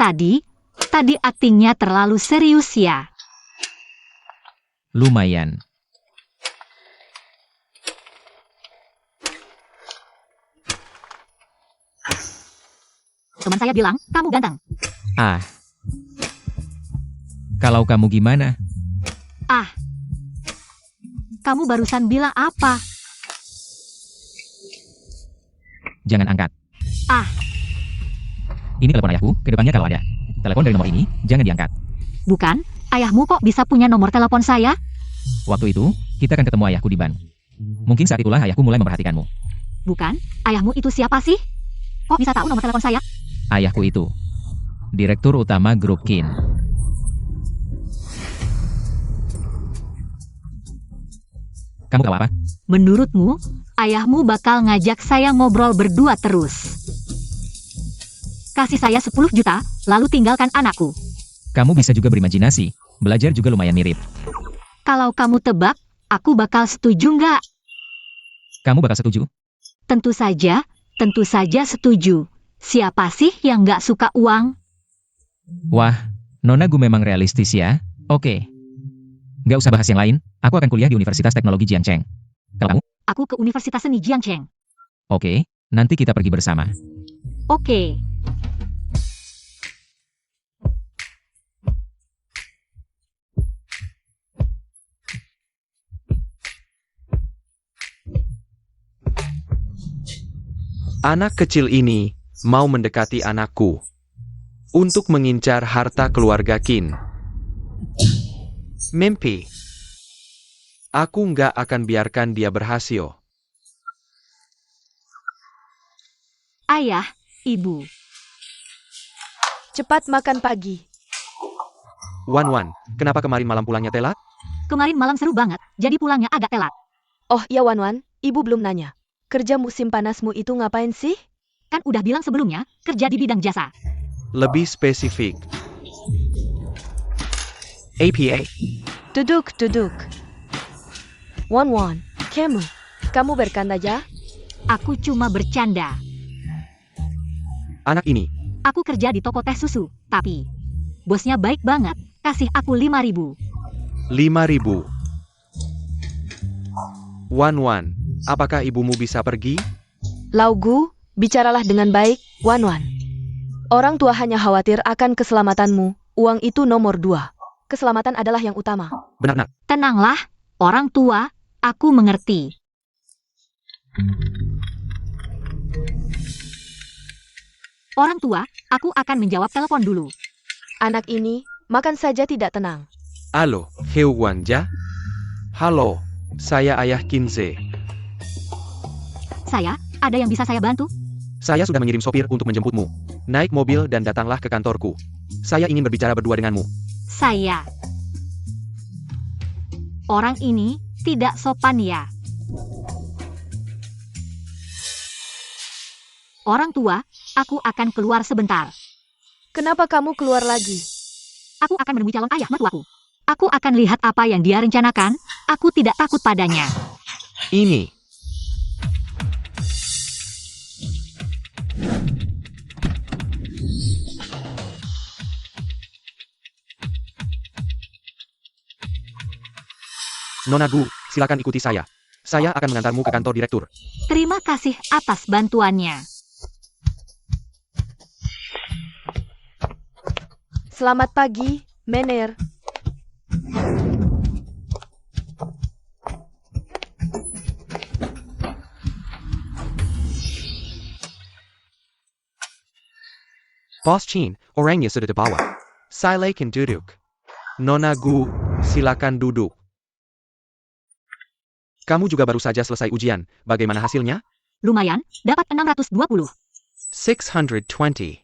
Tadi aktingnya terlalu serius ya. Lumayan. Teman saya bilang, kamu ganteng. Ah. Kalau kamu gimana? Kamu barusan bilang apa? Jangan angkat. Ah. Ini telepon ayahku, kedepannya kalau ada telepon dari nomor ini, jangan diangkat. Bukan, ayahmu kok bisa punya nomor telepon saya? Waktu itu, kita akan ketemu ayahku di ban. Mungkin saat itulah ayahku mulai memperhatikanmu. Bukan, ayahmu itu siapa sih? Kok bisa tahu nomor telepon saya? Ayahku itu Direktur Utama Grup Kin. Kamu tahu apa? Menurutmu, ayahmu bakal ngajak saya ngobrol berdua terus. Kasih saya 10 juta, lalu tinggalkan anakku. Kamu bisa juga berimajinasi. Belajar juga lumayan mirip. Kalau kamu tebak, aku bakal setuju nggak? Kamu bakal setuju? Tentu saja setuju. Siapa sih yang nggak suka uang? Wah, Nona gue memang realistis ya. Oke. Nggak usah bahas yang lain, aku akan kuliah di Universitas Teknologi Jiangcheng. Kalau kamu? Aku ke Universitas Seni Jiangcheng. Oke, nanti kita pergi bersama. Oke. Anak kecil ini mau mendekati anakku untuk mengincar harta keluarga Qin. Mimpi. Aku nggak akan biarkan dia berhasil. Ayah, ibu. Cepat makan pagi. Wan, kenapa kemarin malam pulangnya telat? Kemarin malam seru banget, jadi pulangnya agak telat. Oh ya Wan, ibu belum nanya. Kerja musim panasmu itu ngapain sih? Kan udah bilang sebelumnya, kerja di bidang jasa. Lebih spesifik. APA. Duduk. Wan, kamu bercanda ya? Aku cuma bercanda. Anak ini. Aku kerja di toko teh susu, tapi bosnya baik banget, kasih aku 5.000. 5.000. Wan, apakah ibumu bisa pergi? Laugu, bicaralah dengan baik, Wan. Orang tua hanya khawatir akan keselamatanmu, uang itu nomor 2. Keselamatan adalah yang utama. Benar, nak. Tenanglah, orang tua, aku mengerti. Orang tua, aku akan menjawab telepon dulu. Anak ini, makan saja tidak tenang. Halo, Heu Wanja. Halo, saya ayah Kinze. Saya, ada yang bisa saya bantu? Saya sudah mengirim sopir untuk menjemputmu. Naik mobil dan datanglah ke kantorku. Saya ingin berbicara berdua denganmu. Saya. Orang ini tidak sopan ya. Orang tua, aku akan keluar sebentar. Kenapa kamu keluar lagi? Aku akan menemui calon ayah mertuaku. Aku akan lihat apa yang dia rencanakan. Aku tidak takut padanya. Ini. Nona Gu, silakan ikuti saya. Saya akan mengantarmu ke kantor direktur. Terima kasih atas bantuannya. Selamat pagi, Mener. Bos Chin, orangnya sudah dibawa. Silakan duduk. Nona Gu, silakan duduk. Kamu juga baru saja selesai ujian. Bagaimana hasilnya? Lumayan, dapat 620. 620.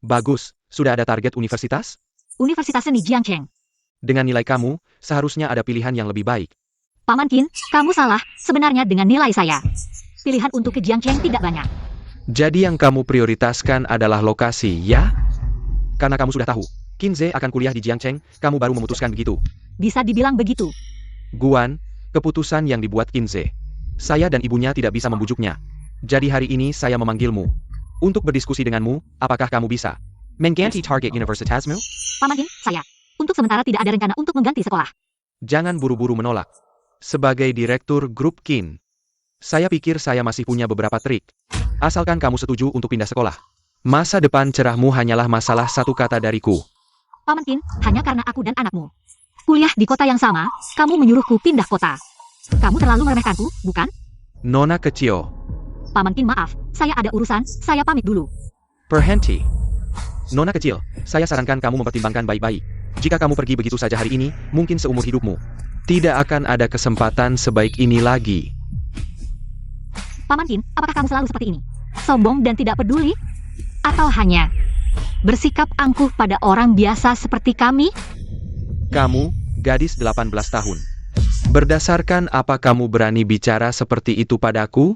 Bagus, sudah ada target universitas? Universitas Seni Jiangcheng. Dengan nilai kamu, seharusnya ada pilihan yang lebih baik. Paman Qin, kamu salah. Sebenarnya dengan nilai saya, pilihan untuk ke Jiangcheng tidak banyak. Jadi yang kamu prioritaskan adalah lokasi, ya? Karena kamu sudah tahu, Kinze akan kuliah di Jiangcheng, kamu baru memutuskan begitu. Bisa dibilang begitu. Guan, Keputusan yang dibuat Kinze. Saya dan ibunya tidak bisa membujuknya. Jadi hari ini saya memanggilmu. Untuk berdiskusi denganmu, apakah kamu bisa mengganti target universitasmu? Paman Kin, saya. Untuk sementara tidak ada rencana untuk mengganti sekolah. Jangan buru-buru menolak. Sebagai direktur grup Kin, saya pikir saya masih punya beberapa trik. Asalkan kamu setuju untuk pindah sekolah. Masa depan cerahmu hanyalah masalah satu kata dariku. Paman Kin, hanya karena aku dan anakmu kuliah di kota yang sama, kamu menyuruhku pindah kota. Kamu terlalu meremehkanku, bukan? Nona kecil. Paman Kin, maaf, saya ada urusan, saya pamit dulu. Berhenti. Nona kecil, saya sarankan kamu mempertimbangkan baik-baik. Jika kamu pergi begitu saja hari ini, mungkin seumur hidupmu tidak akan ada kesempatan sebaik ini lagi. Paman Kin, apakah kamu selalu seperti ini? Sombong dan tidak peduli? Atau hanya bersikap angkuh pada orang biasa seperti kami? Kamu, gadis 18 tahun. Berdasarkan apa kamu berani bicara seperti itu padaku?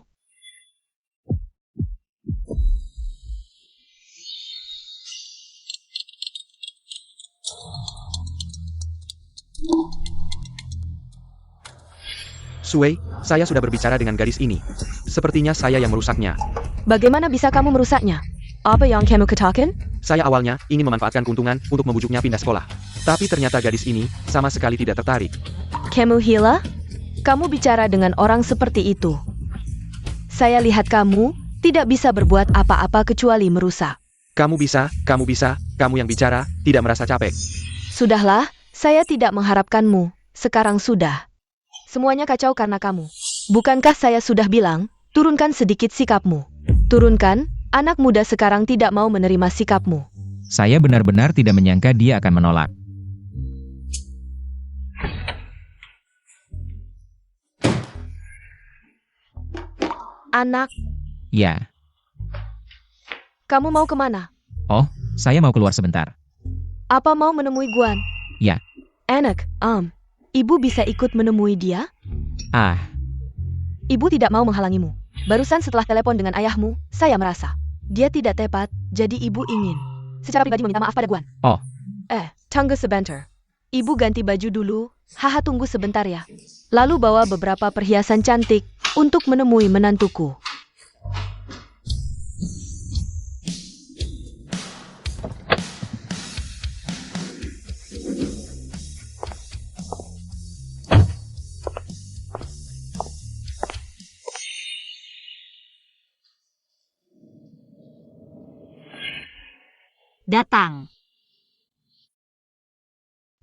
Sue, saya sudah berbicara dengan gadis ini. Sepertinya saya yang merusaknya. Bagaimana bisa kamu merusaknya? Apa yang kamu katakan? Saya awalnya ingin memanfaatkan keuntungan untuk membujuknya pindah sekolah. Tapi ternyata gadis ini sama sekali tidak tertarik. Kamu gila? Kamu bicara dengan orang seperti itu. Saya lihat kamu tidak bisa berbuat apa-apa kecuali merusak. Kamu bisa, kamu yang bicara, tidak merasa capek. Sudahlah, saya tidak mengharapkanmu. Sekarang sudah. Semuanya kacau karena kamu. Bukankah saya sudah bilang, turunkan sedikit sikapmu. Turunkan, anak muda sekarang tidak mau menerima sikapmu. Saya benar-benar tidak menyangka dia akan menolak. Anak, Ya. kamu mau kemana? Oh, saya mau keluar sebentar. Apa mau menemui Guan? Ya. Enak, ibu bisa ikut menemui dia? Ah, Ibu tidak mau menghalangimu. Barusan setelah telepon dengan ayahmu, saya merasa dia tidak tepat, jadi ibu ingin secara pribadi meminta maaf pada Guan. Oh. Tunggu sebentar. Ibu ganti baju dulu. Haha, tunggu sebentar ya. Lalu bawa beberapa perhiasan cantik untuk menemui menantuku. Datang.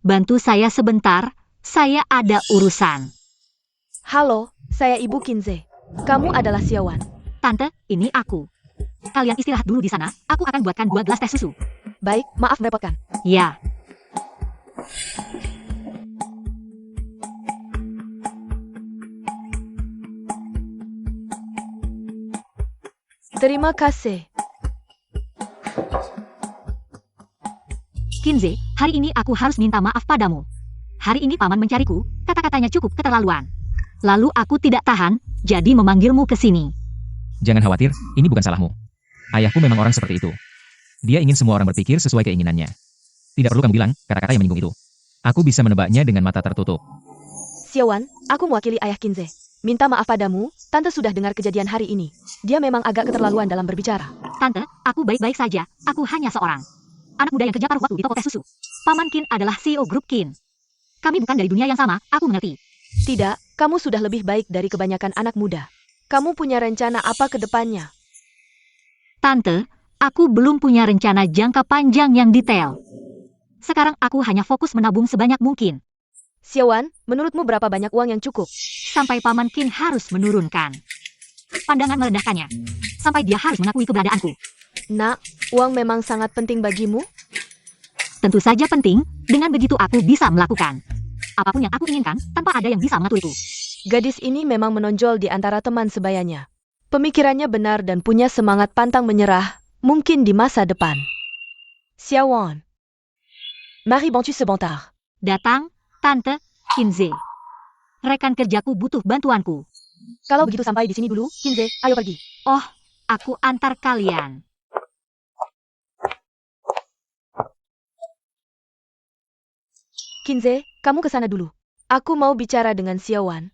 Bantu saya sebentar, saya ada urusan. Halo, saya Ibu Kinze. Kamu adalah Siawan. Tante, ini aku. Kalian istirahat dulu di sana, aku akan buatkan 2 gelas teh susu. Baik, maaf merepotkan. Ya. Terima kasih. Kinze, hari ini aku harus minta maaf padamu. Hari ini paman mencariku, kata-katanya cukup keterlaluan. Lalu aku tidak tahan, jadi memanggilmu ke sini. jangan khawatir, ini bukan salahmu. Ayahku memang orang seperti itu. Dia ingin semua orang berpikir sesuai keinginannya. Tidak perlu kamu bilang kata-kata yang menyinggung itu. Aku bisa menebaknya dengan mata tertutup. Siawan, aku mewakili ayah Kinze. Minta maaf padamu, Tante sudah dengar kejadian hari ini. Dia memang agak keterlaluan dalam berbicara. Tante, aku baik-baik saja, aku hanya seorang anak muda yang kerja paruh waktu di toko teh susu. Paman Kin adalah CEO grup Kin. Kami bukan dari dunia yang sama, aku mengerti. Tidak, kamu sudah lebih baik dari kebanyakan anak muda. Kamu punya rencana apa ke depannya? Tante, aku belum punya rencana jangka panjang yang detail. Sekarang aku hanya fokus menabung sebanyak mungkin. Siawan, menurutmu berapa banyak uang yang cukup? Sampai Paman Kin harus menurunkan pandangan merendahkannya. Sampai dia harus mengakui keberadaanku. Nak, uang memang sangat penting bagimu? Tentu saja penting, dengan begitu aku bisa melakukan apapun yang aku inginkan, tanpa ada yang bisa mengaturku. Gadis ini memang menonjol di antara teman sebayanya. Pemikirannya benar dan punya semangat pantang menyerah, mungkin di masa depan. Siawan. Marie bantu sebentar. Datang, Tante Kinze. Rekan kerjaku butuh bantuanku. Kalau begitu sampai di sini dulu, Kinze, ayo pergi. Oh, aku antar kalian. Kinze, kamu ke sana dulu. Aku mau bicara dengan Siawan.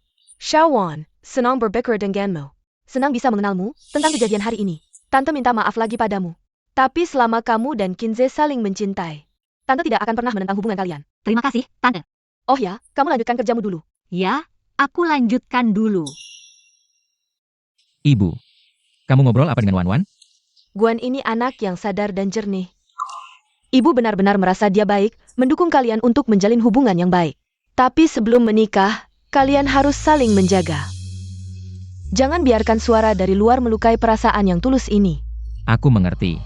Xiaowan, senang berbicara denganmu. Senang bisa mengenalmu tentang kejadian hari ini. Tante minta maaf lagi padamu. Tapi selama kamu dan Kinze saling mencintai, Tante tidak akan pernah menentang hubungan kalian. Terima kasih, Tante. Oh ya, kamu lanjutkan kerjamu dulu. Ya, aku lanjutkan dulu. Ibu, kamu ngobrol apa dengan Wan Wan? Guan ini anak yang sadar dan jernih. Ibu benar-benar merasa dia baik, mendukung kalian untuk menjalin hubungan yang baik. Tapi sebelum menikah, kalian harus saling menjaga. Jangan biarkan suara dari luar melukai perasaan yang tulus ini. Aku mengerti.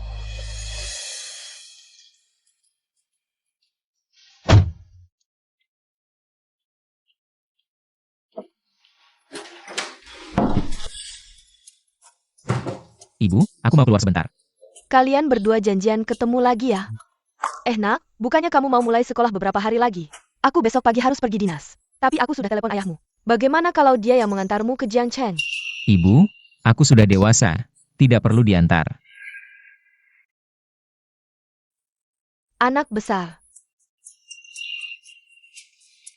Ibu, aku mau keluar sebentar. Kalian berdua janjian ketemu lagi ya? Nak, bukannya kamu mau mulai sekolah beberapa hari lagi? Aku besok pagi harus pergi dinas. Tapi aku sudah telepon ayahmu. Bagaimana kalau dia yang mengantarmu ke Jiangchen? Ibu, aku sudah dewasa. Tidak perlu diantar. Anak besar.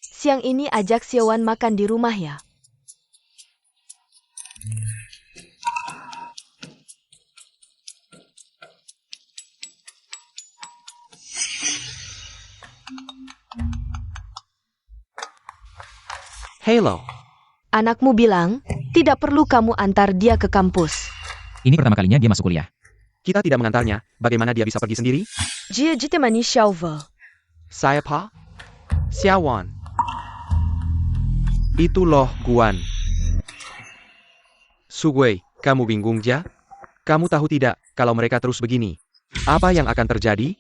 Siang ini ajak Xiaowan makan di rumah ya. Hello. Anakmu bilang, tidak perlu kamu antar dia ke kampus. Ini pertama kalinya dia masuk kuliah. Kita tidak mengantarnya. Bagaimana dia bisa pergi sendiri? Dia ditemani Xiaowe. Saya Pa? Xiaowan. Itu loh Guan. Sugui, kamu bingung ja? Kamu tahu tidak, kalau mereka terus begini, apa yang akan terjadi?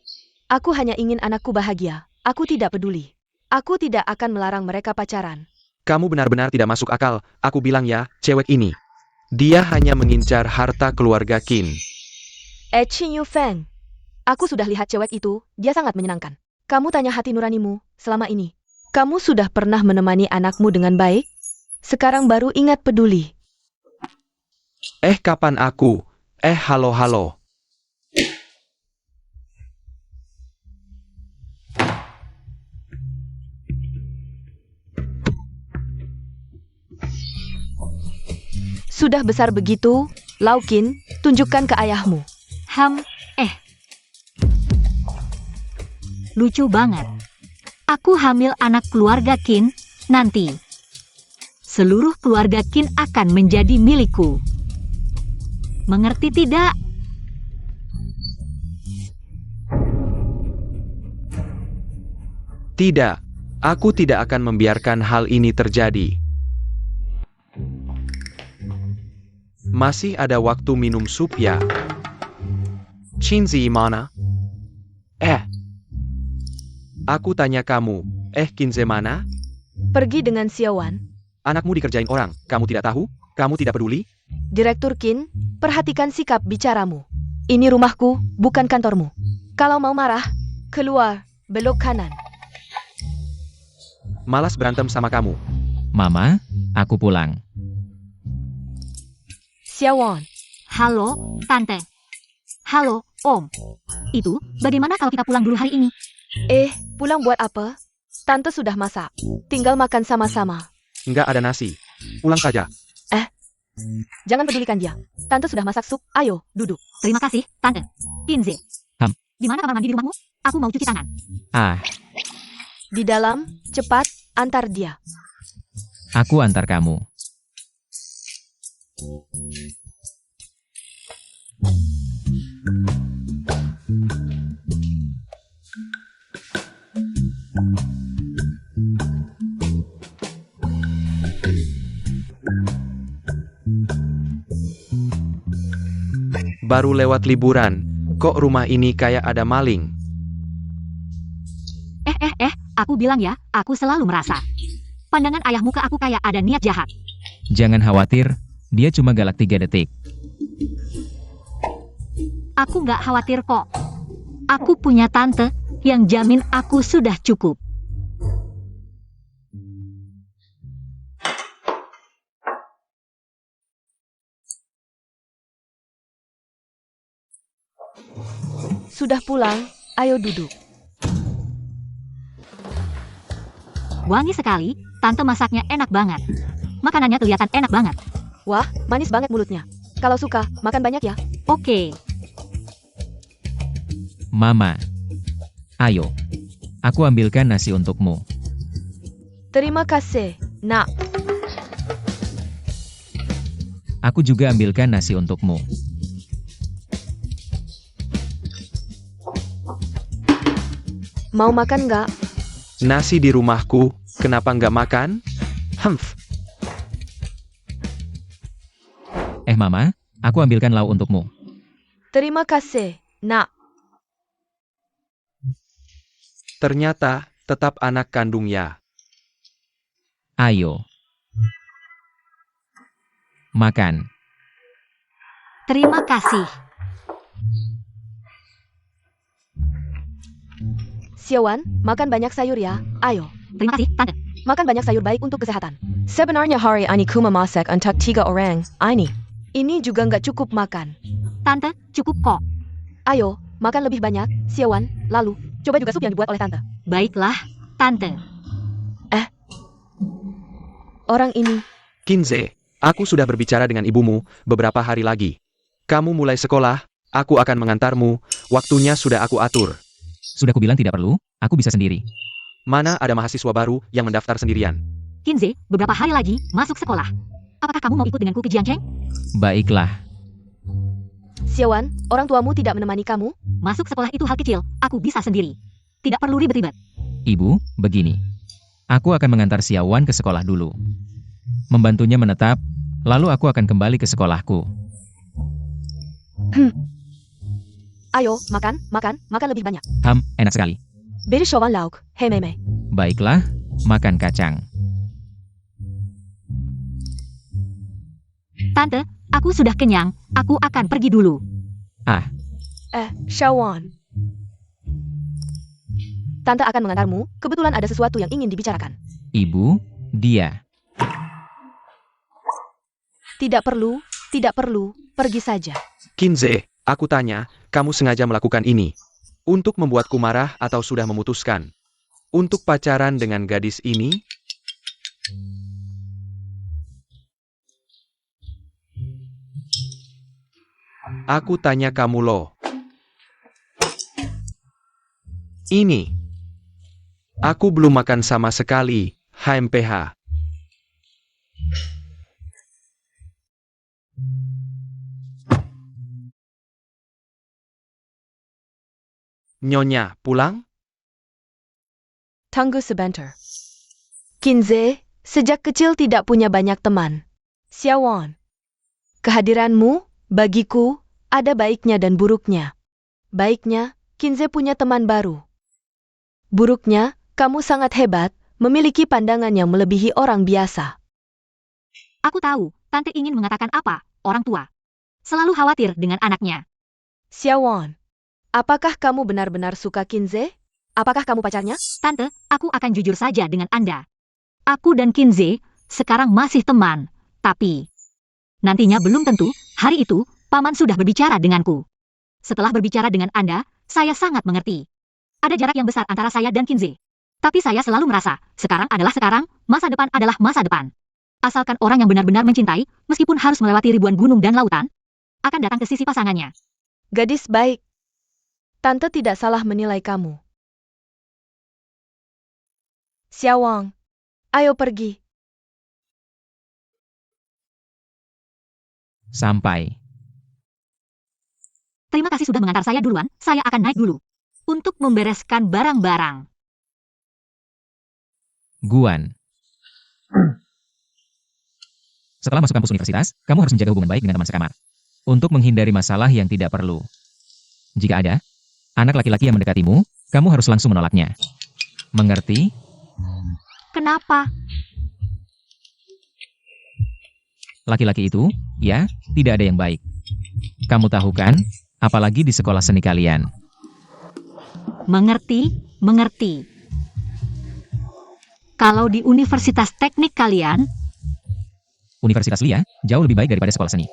Aku hanya ingin anakku bahagia. Aku tidak peduli. Aku tidak akan melarang mereka pacaran. Kamu benar-benar tidak masuk akal, aku bilang ya, cewek ini. Dia hanya mengincar harta keluarga Qin. Qin Yufeng. Aku sudah lihat cewek itu, dia sangat menyenangkan. Kamu tanya hati nuranimu, selama ini. Kamu sudah pernah menemani anakmu dengan baik? Sekarang baru ingat peduli. Kapan aku? Halo. Sudah besar begitu, Lau Qin, tunjukkan ke ayahmu. Lucu banget. Aku hamil anak keluarga Qin, nanti. Seluruh keluarga Qin akan menjadi milikku. Mengerti tidak? Tidak, aku tidak akan membiarkan hal ini terjadi. Masih ada waktu minum sup ya. Qinzi mana? Aku tanya kamu, Kinze mana? Pergi dengan Xiaowan. Anakmu dikerjain orang, kamu tidak tahu? Kamu tidak peduli? Direktur Qin, perhatikan sikap bicaramu. Ini rumahku, bukan kantormu. Kalau mau marah, keluar, belok kanan. Malas berantem sama kamu. Mama, aku pulang. Xiaowan. Halo, Tante. Halo, Om. Itu, bagaimana kalau kita pulang dulu hari ini? Pulang buat apa? Tante sudah masak. Tinggal makan sama-sama. Nggak ada nasi. Pulang saja. Jangan pedulikan dia. Tante sudah masak sup. Ayo, duduk. Terima kasih, Tante. Kinze. Di mana kamar mandi di rumahmu? Aku mau cuci tangan. Di dalam, cepat, antar dia. Aku antar kamu. Baru lewat liburan, kok rumah ini kayak ada maling? Aku bilang ya, aku selalu merasa. Pandangan ayahmu ke aku kayak ada niat jahat. Jangan khawatir, dia cuma galak 3 detik. Aku nggak khawatir kok. Aku punya tante yang jamin aku sudah cukup. Sudah pulang, ayo duduk. Wangi sekali, tante masaknya enak banget. Makanannya kelihatan enak banget. Wah, manis banget mulutnya. Kalau suka, makan banyak ya. Oke. Mama. Ayo. Aku ambilkan nasi untukmu. Terima kasih, nak. Aku juga ambilkan nasi untukmu. Mau makan nggak? Nasi di rumahku, kenapa nggak makan? Humph. Mama, aku ambilkan lauk untukmu. Terima kasih, nak. Ternyata, tetap anak kandung ya. Ayo. Makan. Terima kasih. Xiaowan, makan banyak sayur ya. Ayo. Terima kasih, Tante. Makan banyak sayur baik untuk kesehatan. Sebenarnya hari ini kuma masak untuk 3 orang. Ini juga nggak cukup makan. Tante, cukup kok. Ayo, makan lebih banyak, Xiaowan. Lalu, coba juga sup yang dibuat oleh Tante. Baiklah, Tante. Orang ini, Kinze, aku sudah berbicara dengan ibumu beberapa hari lagi. Kamu mulai sekolah, aku akan mengantarmu, waktunya sudah aku atur. Sudah kubilang tidak perlu, aku bisa sendiri. Mana ada mahasiswa baru yang mendaftar sendirian? Kinze, beberapa hari lagi masuk sekolah. Apakah kamu mau ikut denganku ke Jiangcheng? Baiklah. Xiaowan, orang tuamu tidak menemani kamu? Masuk sekolah itu hal kecil, aku bisa sendiri. Tidak perlu ribet-ribet. Ibu, begini. Aku akan mengantar Xiaowan ke sekolah dulu. Membantunya menetap, lalu aku akan kembali ke sekolahku. Ayo, makan lebih banyak. Enak sekali. Beri Xiaowan lauk, hei meme. Baiklah, makan kacang. Tante, aku sudah kenyang, aku akan pergi dulu. Xiaowan. Tante akan mengantarmu, kebetulan ada sesuatu yang ingin dibicarakan. Ibu, dia. Tidak perlu, pergi saja. Kinze, aku tanya, kamu sengaja melakukan ini untuk membuatku marah atau sudah memutuskan untuk pacaran dengan gadis ini? Aku tanya kamu loh. Ini. Aku belum makan sama sekali, HMPH. Nyonya, pulang? Tunggu sebentar. Kinze, sejak kecil tidak punya banyak teman. Xiaowan. Kehadiranmu, bagiku, ada baiknya dan buruknya. Baiknya, Kinze punya teman baru. Buruknya, kamu sangat hebat, memiliki pandangan yang melebihi orang biasa. Aku tahu, Tante ingin mengatakan apa, orang tua. Selalu khawatir dengan anaknya. Xiaowan, apakah kamu benar-benar suka Kinze? Apakah kamu pacarnya? Tante, aku akan jujur saja dengan Anda. Aku dan Kinze sekarang masih teman, tapi nantinya belum tentu, hari itu, Paman sudah berbicara denganku. Setelah berbicara dengan Anda, saya sangat mengerti. Ada jarak yang besar antara saya dan Kinze. Tapi saya selalu merasa, sekarang adalah sekarang, masa depan adalah masa depan. Asalkan orang yang benar-benar mencintai, meskipun harus melewati ribuan gunung dan lautan, akan datang ke sisi pasangannya. Gadis baik. Tante tidak salah menilai kamu. Xiaowan, ayo pergi. Sampai. Terima kasih sudah mengantar saya duluan, saya akan naik dulu. Untuk membereskan barang-barang. Guan. Setelah masuk kampus universitas, kamu harus menjaga hubungan baik dengan teman sekamar. Untuk menghindari masalah yang tidak perlu. Jika ada anak laki-laki yang mendekatimu, kamu harus langsung menolaknya. Mengerti? Kenapa? Laki-laki itu, ya, tidak ada yang baik. Kamu tahu kan? Apalagi di sekolah seni kalian. Mengerti. Kalau di universitas teknik kalian, Universitas Lia, jauh lebih baik daripada sekolah seni.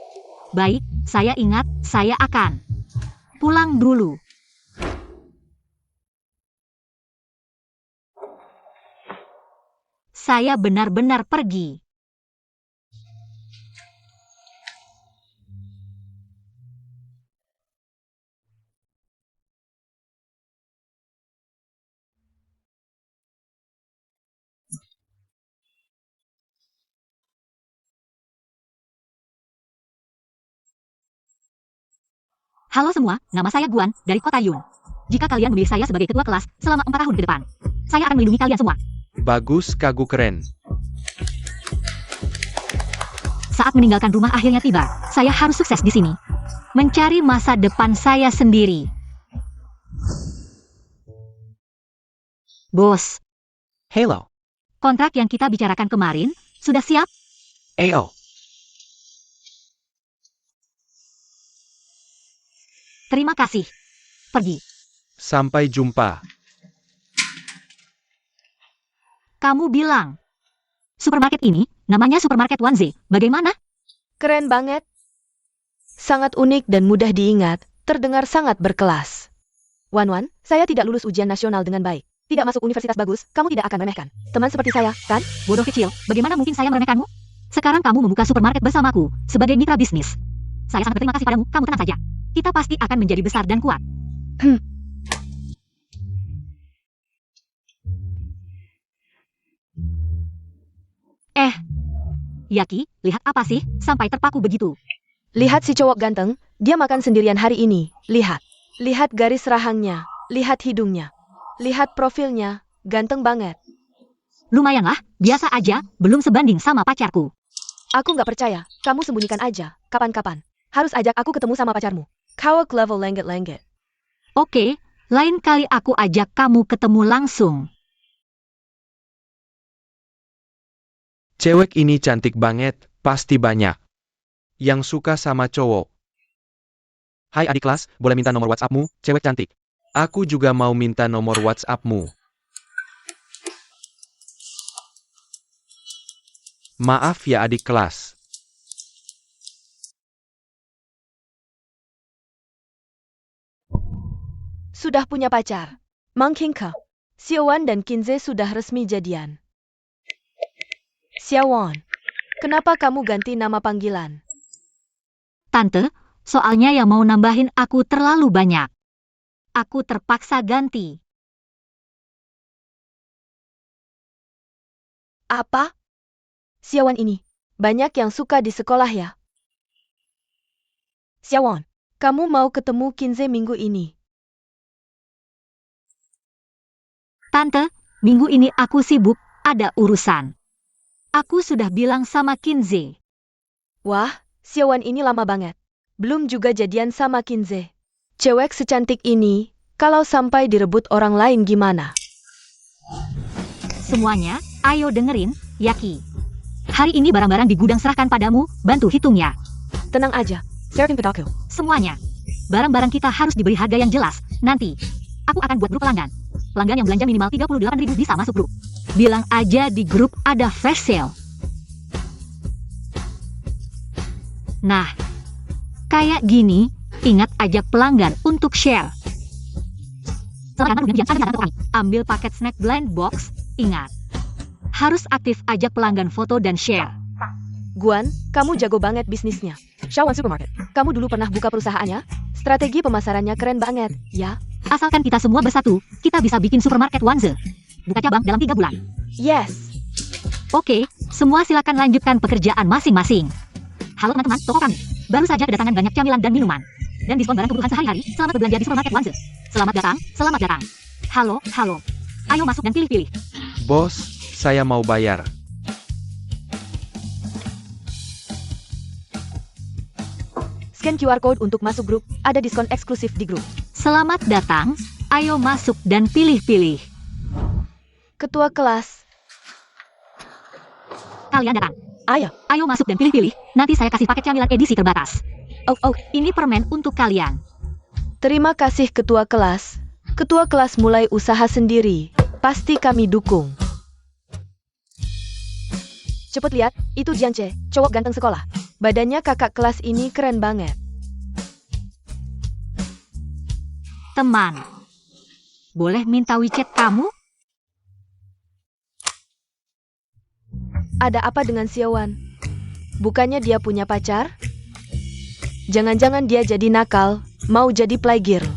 baik, saya ingat, saya akan pulang dulu. Saya benar-benar pergi. Halo semua, nama saya Guan, dari kota Yun. Jika kalian memilih saya sebagai ketua kelas selama 4 tahun ke depan, saya akan melindungi kalian semua. Bagus, Kagu keren. Saat meninggalkan rumah akhirnya tiba, saya harus sukses di sini. Mencari masa depan saya sendiri. Bos, Halo. kontrak yang kita bicarakan kemarin, sudah siap? AO. Terima kasih. Pergi. Sampai jumpa. Kamu bilang. Supermarket ini, namanya Supermarket Wanze. Bagaimana? Keren banget. Sangat unik dan mudah diingat, terdengar sangat berkelas. Wan, saya tidak lulus ujian nasional dengan baik. Tidak masuk universitas bagus, kamu tidak akan meremehkan. Teman seperti saya, kan? Bodoh kecil, bagaimana mungkin saya meremehkanmu? Sekarang kamu membuka supermarket bersamaku, sebagai mitra bisnis. Saya sangat berterima kasih padamu, kamu tenang saja. Kita pasti akan menjadi besar dan kuat. Yaki, lihat apa sih, sampai terpaku begitu. Lihat si cowok ganteng, dia makan sendirian hari ini. Lihat. Lihat garis rahangnya. Lihat hidungnya. Lihat profilnya. Ganteng banget. Lumayanlah, biasa aja, belum sebanding sama pacarku. Aku nggak percaya. Kamu sembunyikan aja. Kapan-kapan. Harus ajak aku ketemu sama pacarmu. Kawak level lengget-lengget. Oke, lain kali aku ajak kamu ketemu langsung. Cewek ini cantik banget, pasti banyak yang suka sama cowok. Hai adik kelas, boleh minta nomor WhatsAppmu, cewek cantik. Aku juga mau minta nomor WhatsAppmu. Maaf ya adik kelas. Sudah punya pacar. Mang Kingke. Xiaowan dan Kinze sudah resmi jadian. Xiaowan, kenapa kamu ganti nama panggilan? Tante, soalnya yang mau nambahin aku terlalu banyak. Aku terpaksa ganti. Apa? Xiaowan ini, banyak yang suka di sekolah ya? Xiaowan, kamu mau ketemu Kinze minggu ini? Tante, minggu ini aku sibuk, ada urusan. Aku sudah bilang sama Kinze. Wah, Xiaowan ini lama banget. Belum juga jadian sama Kinze. Cewek secantik ini, kalau sampai direbut orang lain gimana? Semuanya, ayo dengerin, Yaki. Hari ini barang-barang di gudang serahkan padamu, bantu hitungnya. Tenang aja, serahkan padaku. Semuanya. Barang-barang kita harus diberi harga yang jelas. Nanti, aku akan buat grup pelanggan. Pelanggan yang belanja minimal 38.000 bisa masuk grup. Bilang aja di grup ada flash sale. Nah, kayak gini, ingat ajak pelanggan untuk share. Ambil paket snack blind box, ingat. Harus aktif ajak pelanggan foto dan share. Guan, kamu jago banget bisnisnya. Xiaowan Supermarket, kamu dulu pernah buka perusahaannya? Strategi pemasarannya keren banget, ya? Asalkan kita semua bersatu, kita bisa bikin supermarket Wanze. Buka cabang dalam 3 bulan. Yes. Oke, semua silakan lanjutkan pekerjaan masing-masing. Halo teman-teman, toko kami. Baru saja kedatangan banyak camilan dan minuman. Dan diskon barang kebutuhan sehari-hari, selamat berbelanja di supermarket Wanze. Selamat datang, selamat datang. Halo, halo. Ayo masuk dan pilih-pilih. Bos, saya mau bayar. Scan QR code untuk masuk grup, ada diskon eksklusif di grup. Selamat datang, ayo masuk dan pilih-pilih. Ketua kelas, Kalian datang. ayo. Ayo masuk dan pilih-pilih, nanti saya kasih paket camilan edisi terbatas. Oh, Ini permen untuk kalian. terima kasih ketua kelas. Ketua kelas mulai usaha sendiri. Pasti kami dukung. Cepet lihat, itu Jiance, cowok ganteng sekolah. Badannya kakak kelas ini keren banget. Teman, boleh minta WeChat kamu? Ada apa dengan Xiaowan? Bukannya dia punya pacar? Jangan-jangan dia jadi nakal, mau jadi playgirl.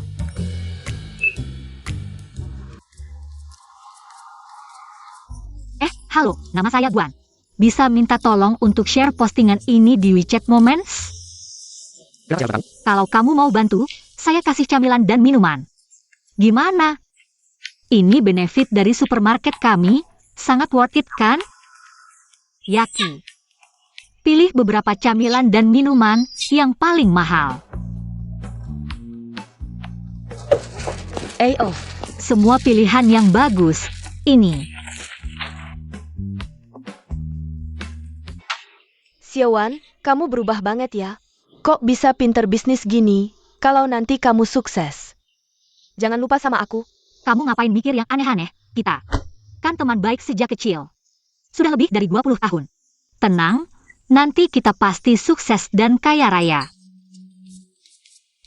Halo, nama saya Guan. Bisa minta tolong untuk share postingan ini di WeChat Moments? Kalau kamu mau bantu, saya kasih camilan dan minuman. Gimana? Ini benefit dari supermarket kami, sangat worth it kan? Yaki. Pilih beberapa camilan dan minuman yang paling mahal. Ayo, Semua pilihan yang bagus. Ini. Xiaowan, kamu berubah banget ya. Kok bisa pinter bisnis gini, kalau nanti kamu sukses? Jangan lupa sama aku. Kamu ngapain mikir yang aneh-aneh? Kita kan teman baik sejak kecil. Sudah lebih dari 20 tahun. Tenang, nanti kita pasti sukses dan kaya raya.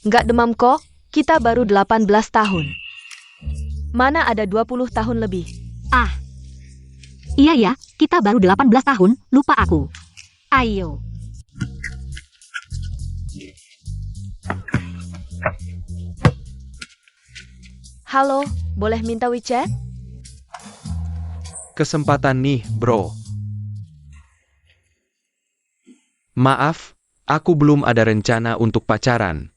Nggak demam kok, kita baru 18 tahun. Mana ada 20 tahun lebih? Ah. Iya ya, kita baru 18 tahun, lupa aku. Ayo. Halo, boleh minta WeChat? Kesempatan nih, bro. Maaf, aku belum ada rencana untuk pacaran.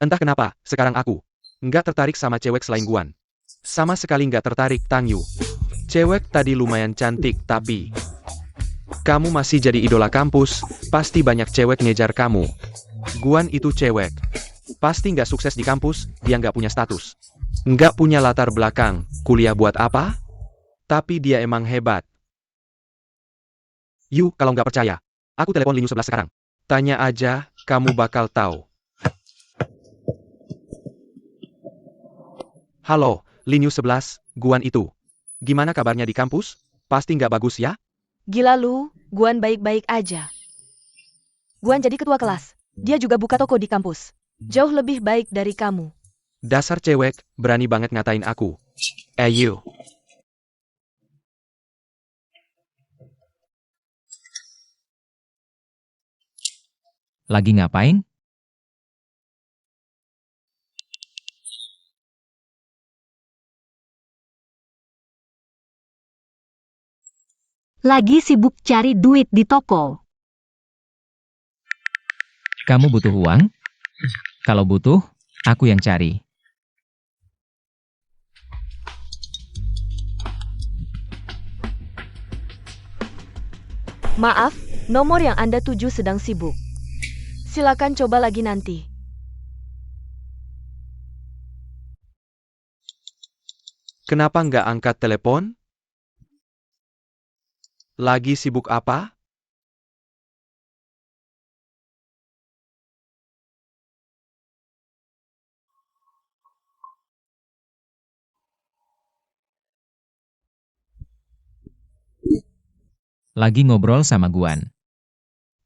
Entah kenapa, sekarang aku nggak tertarik sama cewek selain Guan. Sama sekali nggak tertarik Tangyu. Cewek tadi lumayan cantik, tapi kamu masih jadi idola kampus, pasti banyak cewek ngejar kamu. Guan itu cewek. Pasti nggak sukses di kampus, dia nggak punya status. Nggak punya latar belakang, kuliah buat apa? Tapi dia emang hebat. Yu, kalau nggak percaya, aku telepon Linyu 11 sekarang. Tanya aja, kamu bakal tahu. Halo, Linyu 11, Guan itu. Gimana kabarnya di kampus? Pasti nggak bagus ya? Gila lu, Guan baik-baik aja. Guan jadi ketua kelas. Dia juga buka toko di kampus. Jauh lebih baik dari kamu. Dasar cewek, berani banget ngatain aku. You. Lagi ngapain? Lagi sibuk cari duit di toko. Kamu butuh uang? Kalau butuh, aku yang cari. Maaf, nomor yang Anda tuju sedang sibuk. Silakan coba lagi nanti. Kenapa nggak angkat telepon? Lagi sibuk apa? Lagi ngobrol sama Guan.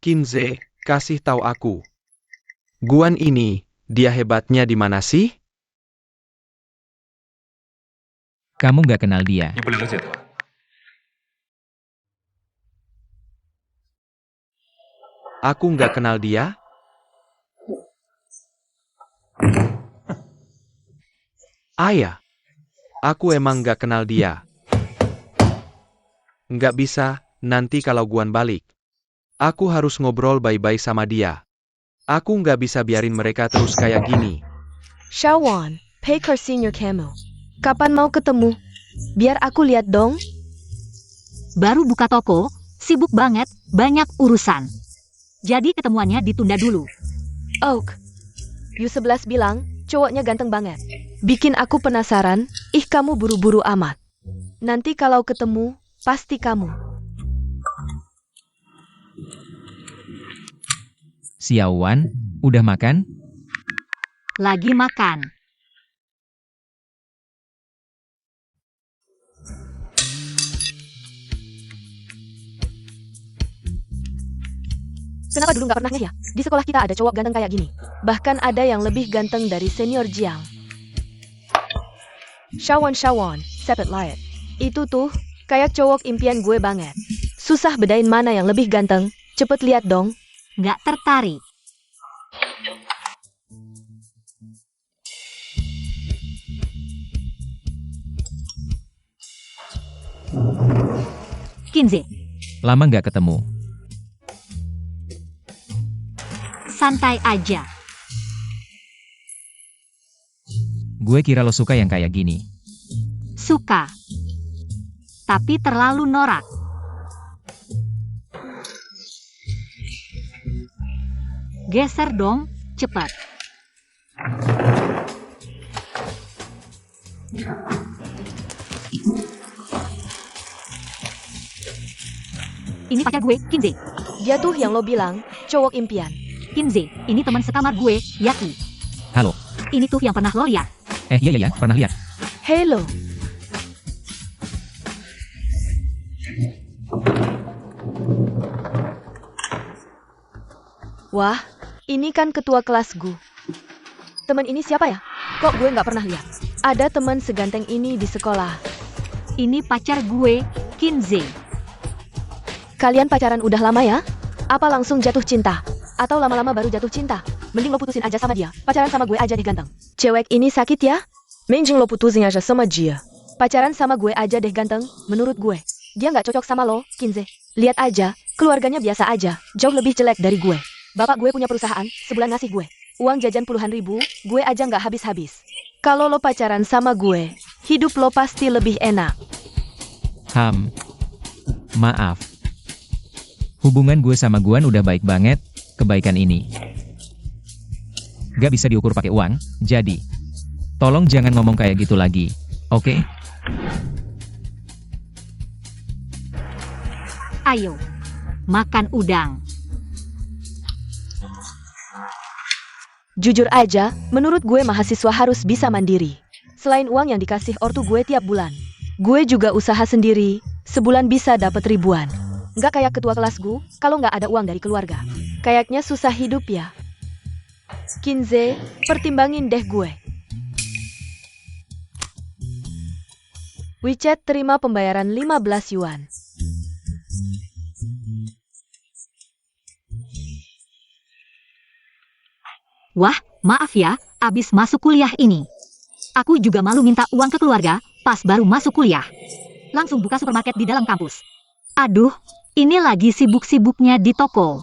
Kinze, kasih tahu aku. Guan ini, dia hebatnya di mana sih? Kamu nggak kenal dia. Aku nggak kenal dia? Ayah, aku emang nggak kenal dia. Nggak bisa, nanti kalau Guan balik. Aku harus ngobrol baik-baik sama dia. Aku nggak bisa biarin mereka terus kayak gini. Xiaowan, Paker Senior Camo. Kapan mau ketemu? Biar aku lihat dong. Baru buka toko, sibuk banget, banyak urusan. Jadi ketemuannya ditunda dulu. Oak. U11 bilang, cowoknya ganteng banget. Bikin aku penasaran, kamu buru-buru amat. Nanti kalau ketemu, pasti kamu. Xiaowan, udah makan? Lagi makan. Kenapa dulu nggak pernah ngeh ya? Di sekolah kita ada cowok ganteng kayak gini. Bahkan ada yang lebih ganteng dari senior Jiang. Xiaowan, sepet liat. Itu tuh, kayak cowok impian gue banget. Susah bedain mana yang lebih ganteng. Cepet lihat dong. Nggak tertarik. Kinze, Lama nggak ketemu. Santai aja. Gue kira lo suka yang kayak gini. Suka. Tapi terlalu norak. Geser dong, cepat. Ini pacar gue, Kinze. Dia tuh yang lo bilang, cowok impian. Kinze, ini teman sekamar gue, Yaki. Halo. Ini tuh yang pernah lo lihat. Iya, pernah lihat. Hello. Wah, ini kan ketua kelas gue. Teman ini siapa ya? Kok gue nggak pernah lihat? Ada teman seganteng ini di sekolah. Ini pacar gue, Kinze. Kalian pacaran udah lama ya? Apa langsung jatuh cinta? Atau lama-lama baru jatuh cinta? Mending lo putusin aja sama dia. Pacaran sama gue aja deh ganteng. Cewek ini sakit ya? Mending lo putusin aja sama dia. Pacaran sama gue aja deh ganteng, menurut gue. Dia nggak cocok sama lo, Kinze. Lihat aja, keluarganya biasa aja, jauh lebih jelek dari gue. Bapak gue punya perusahaan, sebulan ngasih gue uang jajan puluhan ribu, gue aja nggak habis-habis. Kalau lo pacaran sama gue, hidup lo pasti lebih enak. Maaf. Hubungan gue sama Guan udah baik banget, kebaikan ini gak bisa diukur pakai uang, jadi tolong jangan ngomong kayak gitu lagi, oke? Ayo, makan udang. Jujur aja, menurut gue mahasiswa harus bisa mandiri. Selain uang yang dikasih ortu gue tiap bulan, gue juga usaha sendiri, sebulan bisa dapat ribuan. Nggak kayak ketua kelas gue, kalau nggak ada uang dari keluarga. Kayaknya susah hidup ya. Kinze, pertimbangin deh gue. WeChat terima pembayaran 15 yuan. Wah, maaf ya, abis masuk kuliah ini. Aku juga malu minta uang ke keluarga, pas baru masuk kuliah. Langsung buka supermarket di dalam kampus. Aduh, ini lagi sibuk-sibuknya di toko.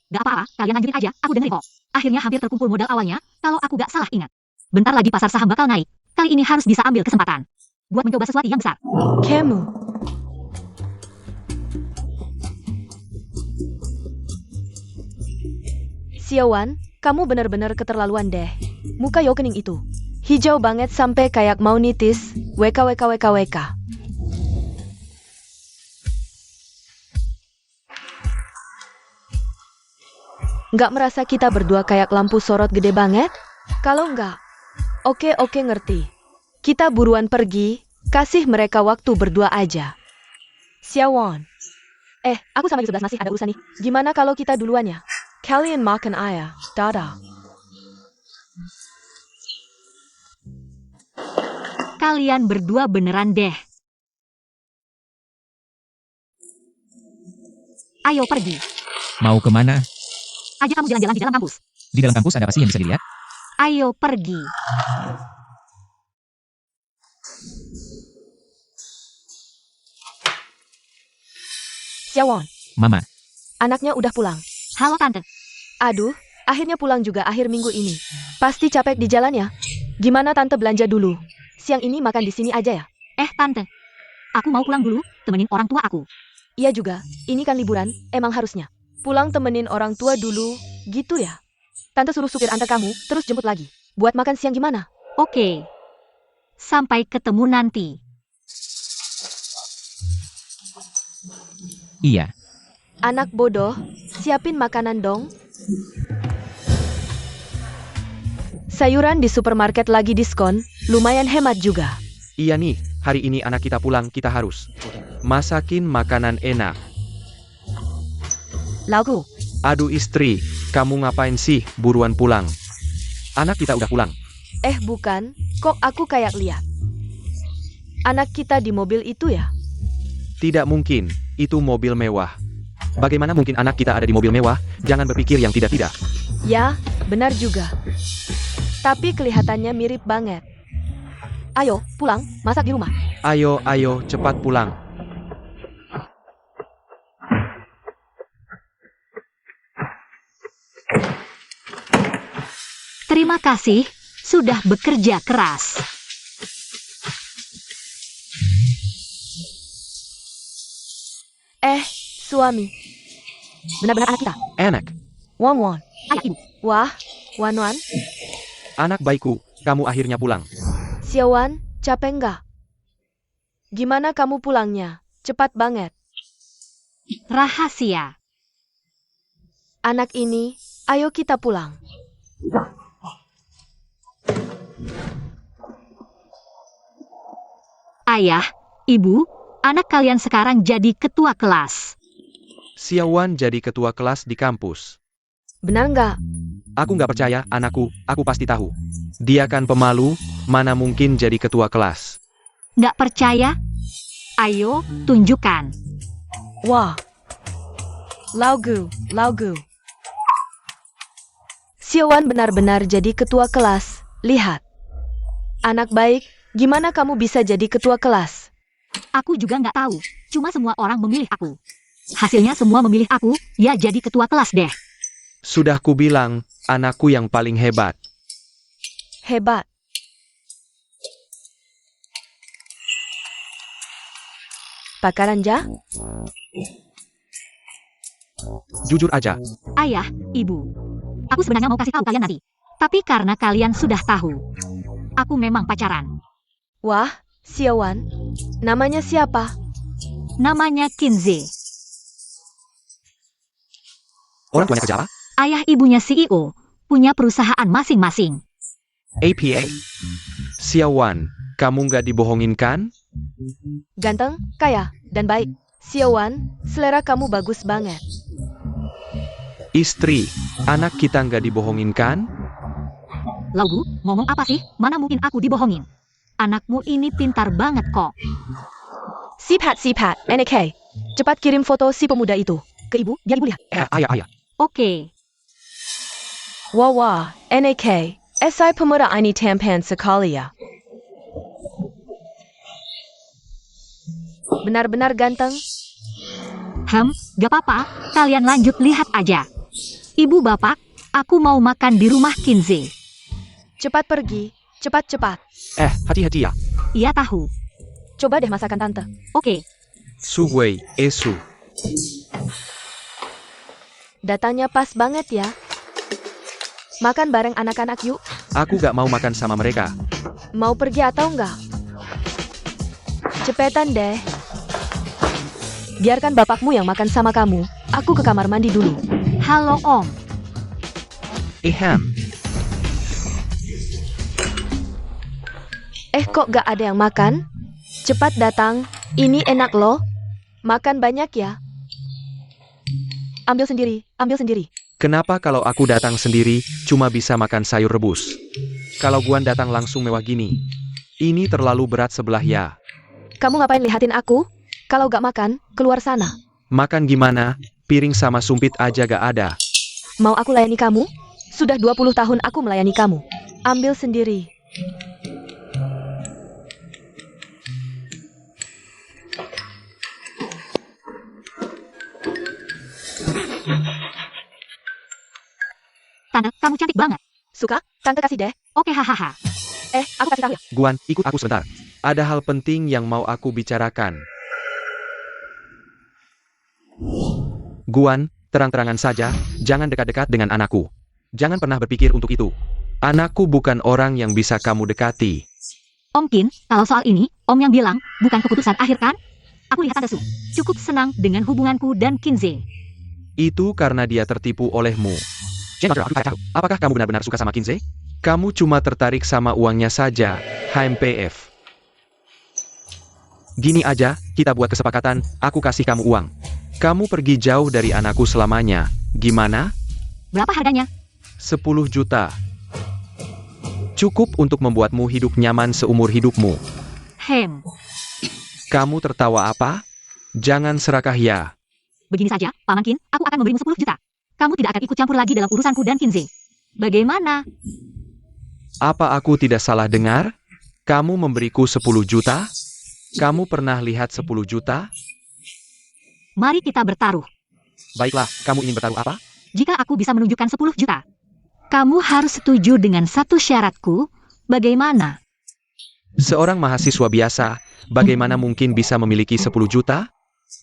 Gak apa-apa, kalian lanjutin aja, aku dengerin kok. Akhirnya hampir terkumpul modal awalnya, kalau aku gak salah ingat. Bentar lagi pasar saham bakal naik, kali ini harus bisa ambil kesempatan. Buat mencoba sesuatu yang besar. Kamu. Xiaowan, kamu benar-benar keterlaluan deh. Muka Yokening itu hijau banget sampai kayak mau nitis. WKWKWKWK. Nggak merasa kita berdua kayak lampu sorot gede banget? Kalau nggak, oke ngerti. Kita buruan pergi, kasih mereka waktu berdua aja. Xiaowan. Aku sama Yu 11 masih ada urusan nih. Gimana kalau kita duluan ya? Kalian makan ayah, dadah. Kalian berdua beneran deh. Ayo pergi. Mau kemana? Aja kamu jalan-jalan di dalam kampus. Di dalam kampus ada apa sih yang bisa dilihat? Ayo pergi. Xiaowan, Mama, anaknya udah pulang. Halo Tante. Aduh, akhirnya pulang juga akhir minggu ini. Pasti capek di jalan ya? Gimana Tante belanja dulu? Siang ini makan di sini aja ya? Tante. Aku mau pulang dulu, temenin orang tua aku. Iya juga, ini kan liburan, emang harusnya. Pulang temenin orang tua dulu, gitu ya? Tante suruh supir antar kamu, terus jemput lagi. Buat makan siang gimana? Oke. Sampai ketemu nanti. iya. Anak bodoh, siapin makanan dong. Sayuran di supermarket lagi diskon, lumayan hemat juga. Iya nih, hari ini anak kita pulang, kita harus masakin makanan enak. Lagu, Aduh istri, kamu ngapain sih, buruan pulang. Anak kita udah pulang. bukan, kok aku kayak lihat. Anak kita di mobil itu ya? Tidak mungkin, itu mobil mewah. Bagaimana mungkin anak kita ada di mobil mewah? Jangan berpikir yang tidak-tidak. Ya, benar juga. Tapi kelihatannya mirip banget. Ayo, pulang, masak di rumah. Ayo, cepat pulang. Terima kasih, sudah bekerja keras. Suami. Benar-benar anak kita. Anak, Wan. Ayah ibu. Wah, Wan. anak baikku, kamu akhirnya pulang. Xiaowan, capek nggak? Gimana kamu pulangnya? Cepat banget. Rahasia. Anak ini, ayo kita pulang. Ayah, ibu, anak kalian sekarang jadi ketua kelas. Xiaowan jadi ketua kelas di kampus. Benar nggak? Aku nggak percaya, anakku, aku pasti tahu. Dia kan pemalu, mana mungkin jadi ketua kelas. Nggak percaya? Ayo, tunjukkan. Wah. Laugu. Xiaowan benar-benar jadi ketua kelas. Lihat. Anak baik, gimana kamu bisa jadi ketua kelas? Aku juga nggak tahu, cuma semua orang memilih aku. Hasilnya semua memilih aku, ya jadi ketua kelas deh. Sudah kubilang, anakku yang paling hebat. Hebat. Pak Karanja? Jujur aja, Ayah, ibu. Aku sebenarnya mau kasih tahu kalian nanti. Tapi karena kalian sudah tahu, aku memang pacaran. Wah, Xiaowan. Namanya siapa? Namanya Kinze. orang tuanya kerja apa? Ayah ibunya CEO, punya perusahaan masing-masing. APA. Xiaowan, kamu nggak dibohongin kan? Ganteng, kaya, dan baik. Xiaowan, selera kamu bagus banget. Istri, anak kita nggak dibohongin kan? Lagu, ngomong apa sih? Mana mungkin aku dibohongin? Anakmu ini pintar banget kok. Sipat, NK. Cepat kirim foto si pemuda itu. Ke ibu, biar ibu lihat. Ayah. Oke. Wah, NK. SI pemuda ini tampan sekali ya. Benar-benar ganteng. Gak apa-apa, kalian lanjut lihat aja. Ibu bapak, aku mau makan di rumah Kinze. Cepat pergi, cepat. Hati-hati ya. Iya tahu. Coba deh masakan tante. Oke, Suwei, Esu. Datanya pas banget ya. Makan bareng anak-anak yuk. Aku gak mau makan sama mereka. Mau pergi atau enggak? Cepetan deh. Biarkan bapakmu yang makan sama kamu. Aku ke kamar mandi dulu. halo Om. Eham. Kok gak ada yang makan? Cepat datang. Ini enak loh. Makan banyak ya. Ambil sendiri. Kenapa kalau aku datang sendiri, cuma bisa makan sayur rebus? Kalau Guan datang langsung mewah gini. Ini terlalu berat sebelah ya. Kamu ngapain lihatin aku? Kalau gak makan, keluar sana. Makan gimana? Piring sama sumpit aja gak ada. Mau aku layani kamu? Sudah 20 tahun aku melayani kamu. Ambil sendiri. Tante, kamu cantik banget. Suka? Tante kasih deh. Oke hahaha. Aku kasih tahu ya. Guan, ikut aku sebentar. Ada hal penting yang mau aku bicarakan. Guan, terang-terangan saja, jangan dekat-dekat dengan anakku. Jangan pernah berpikir untuk itu. Anakku bukan orang yang bisa kamu dekati. Om Kin, kalau soal ini, Om yang bilang, bukan keputusan akhir kan? Aku lihat Tante Su. Cukup senang dengan hubunganku dan Kinze. Itu karena dia tertipu olehmu. Apakah kamu benar-benar suka sama Kinze? Kamu cuma tertarik sama uangnya saja, HMPF. Gini aja, kita buat kesepakatan, aku kasih kamu uang. Kamu pergi jauh dari anakku selamanya. Gimana? Berapa harganya? 10 juta. Cukup untuk membuatmu hidup nyaman seumur hidupmu. Kamu tertawa apa? Jangan serakah ya. Begini saja, Paman Kin, aku akan memberimu 10 juta. Kamu tidak akan ikut campur lagi dalam urusanku dan Kinze. Bagaimana? Apa aku tidak salah dengar? Kamu memberiku 10 juta? Kamu pernah lihat 10 juta? Mari kita bertaruh. Baiklah, kamu ingin bertaruh apa? Jika aku bisa menunjukkan 10 juta. Kamu harus setuju dengan satu syaratku. Bagaimana? Seorang mahasiswa biasa, bagaimana mungkin bisa memiliki 10 juta?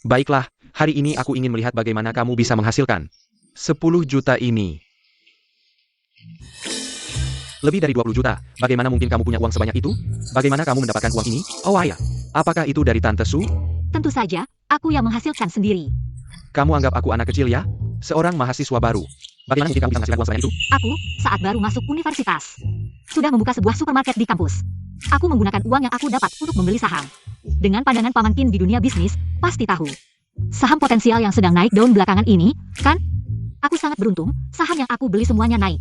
Baiklah, hari ini aku ingin melihat bagaimana kamu bisa menghasilkan 10 juta ini. Lebih dari 20 juta, bagaimana mungkin kamu punya uang sebanyak itu? Bagaimana kamu mendapatkan uang ini? Oh ayah, apakah itu dari Tante Su? Tentu saja, aku yang menghasilkan sendiri. Kamu anggap aku anak kecil ya? Seorang mahasiswa baru. Bagaimana mungkin kamu bisa menghasilkan uang sebanyak itu? Aku, saat baru masuk universitas, sudah membuka sebuah supermarket di kampus. Aku menggunakan uang yang aku dapat untuk membeli saham. Dengan pandangan Paman Kin di dunia bisnis, pasti tahu. Saham potensial yang sedang naik daun belakangan ini, kan? Aku sangat beruntung, saham yang aku beli semuanya naik.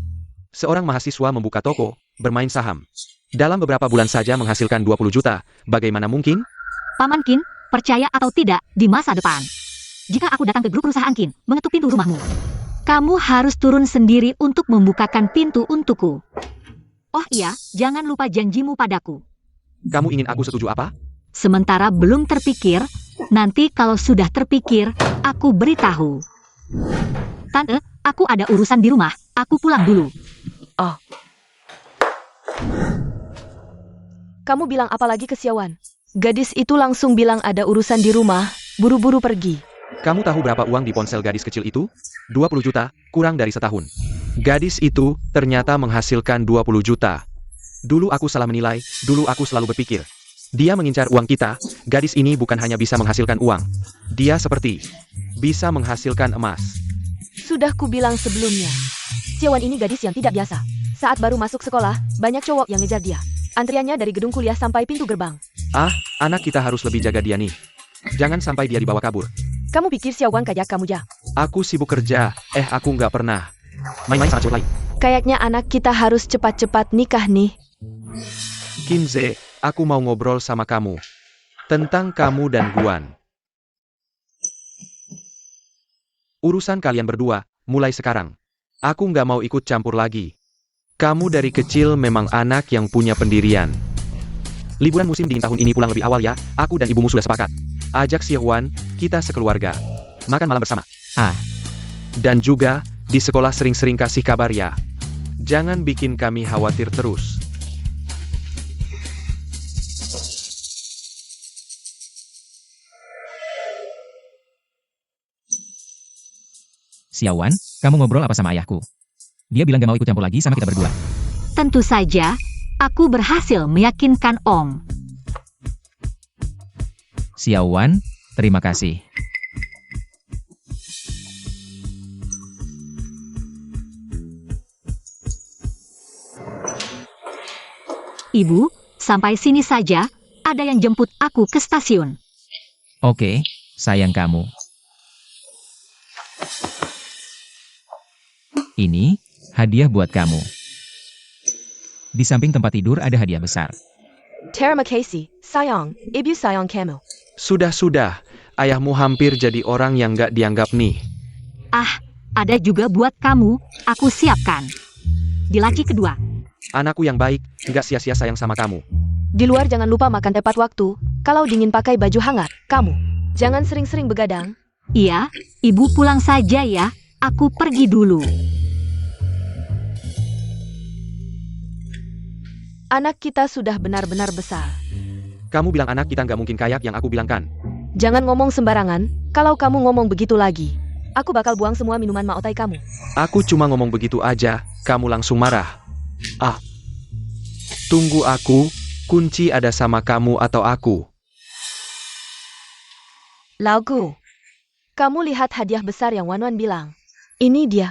Seorang mahasiswa membuka toko, bermain saham. Dalam beberapa bulan saja menghasilkan 20 juta. Bagaimana mungkin? Paman Kin, percaya atau tidak, di masa depan, jika aku datang ke grup perusahaan Kin, mengetuk pintu rumahmu, kamu harus turun sendiri untuk membukakan pintu untukku. Oh iya, jangan lupa janjimu padaku. Kamu ingin aku setuju apa? Sementara belum terpikir, nanti kalau sudah terpikir, aku beritahu. Tante, aku ada urusan di rumah, aku pulang dulu. Kamu bilang apa lagi ke Xiaowan? Gadis itu langsung bilang ada urusan di rumah, buru-buru pergi. Kamu tahu berapa uang di ponsel gadis kecil itu? 20 juta, kurang dari setahun. Gadis itu ternyata menghasilkan 20 juta. Dulu aku salah menilai, dulu aku selalu berpikir. Dia mengincar uang kita, gadis ini bukan hanya bisa menghasilkan uang. Dia seperti bisa menghasilkan emas. Sudah kubilang sebelumnya. Xiaowan ini gadis yang tidak biasa. Saat baru masuk sekolah, banyak cowok yang ngejar dia. Antriannya dari gedung kuliah sampai pintu gerbang. Ah, anak kita harus lebih jaga dia nih. Jangan sampai dia dibawa kabur. Kamu pikir Xiaowan kayak kamu ya? Aku sibuk kerja, aku nggak pernah. Main-main sama cowok lain. Kayaknya anak kita harus cepat-cepat nikah nih. Kinze, aku mau ngobrol sama kamu. Tentang kamu dan Guan. Urusan kalian berdua, mulai sekarang. Aku nggak mau ikut campur lagi. Kamu dari kecil memang anak yang punya pendirian. Liburan musim dingin tahun ini pulang lebih awal ya, aku dan ibumu sudah sepakat. Ajak Xiaowan, kita sekeluarga. Makan malam bersama. Dan juga, di sekolah sering-sering kasih kabar ya. Jangan bikin kami khawatir terus. Xiaowan, kamu ngobrol apa sama ayahku? Dia bilang gak mau ikut campur lagi sama kita berdua. Tentu saja, aku berhasil meyakinkan Om. Xiaowan, terima kasih. Ibu, sampai sini saja, ada yang jemput aku ke stasiun. Oke, sayang kamu. Ini, hadiah buat kamu. Di samping tempat tidur ada hadiah besar. Terima kasih, sayang, ibu sayang kamu. Sudah, ayahmu hampir jadi orang yang gak dianggap nih. Ah, ada juga buat kamu, aku siapkan. Di laci kedua. Anakku yang baik, gak sia-sia sayang sama kamu. Di luar jangan lupa makan tepat waktu. Kalau dingin pakai baju hangat, kamu. Jangan sering-sering begadang. Iya, ibu pulang saja ya, aku pergi dulu. Anak kita sudah benar-benar besar. Kamu bilang anak kita gak mungkin kayak yang aku bilang kan? Jangan ngomong sembarangan, kalau kamu ngomong begitu lagi, aku bakal buang semua minuman maotai kamu. Aku cuma ngomong begitu aja, kamu langsung marah. Ah, tunggu aku, kunci ada sama kamu atau aku. Lauku, kamu lihat hadiah besar yang Wan Wan bilang. Ini dia.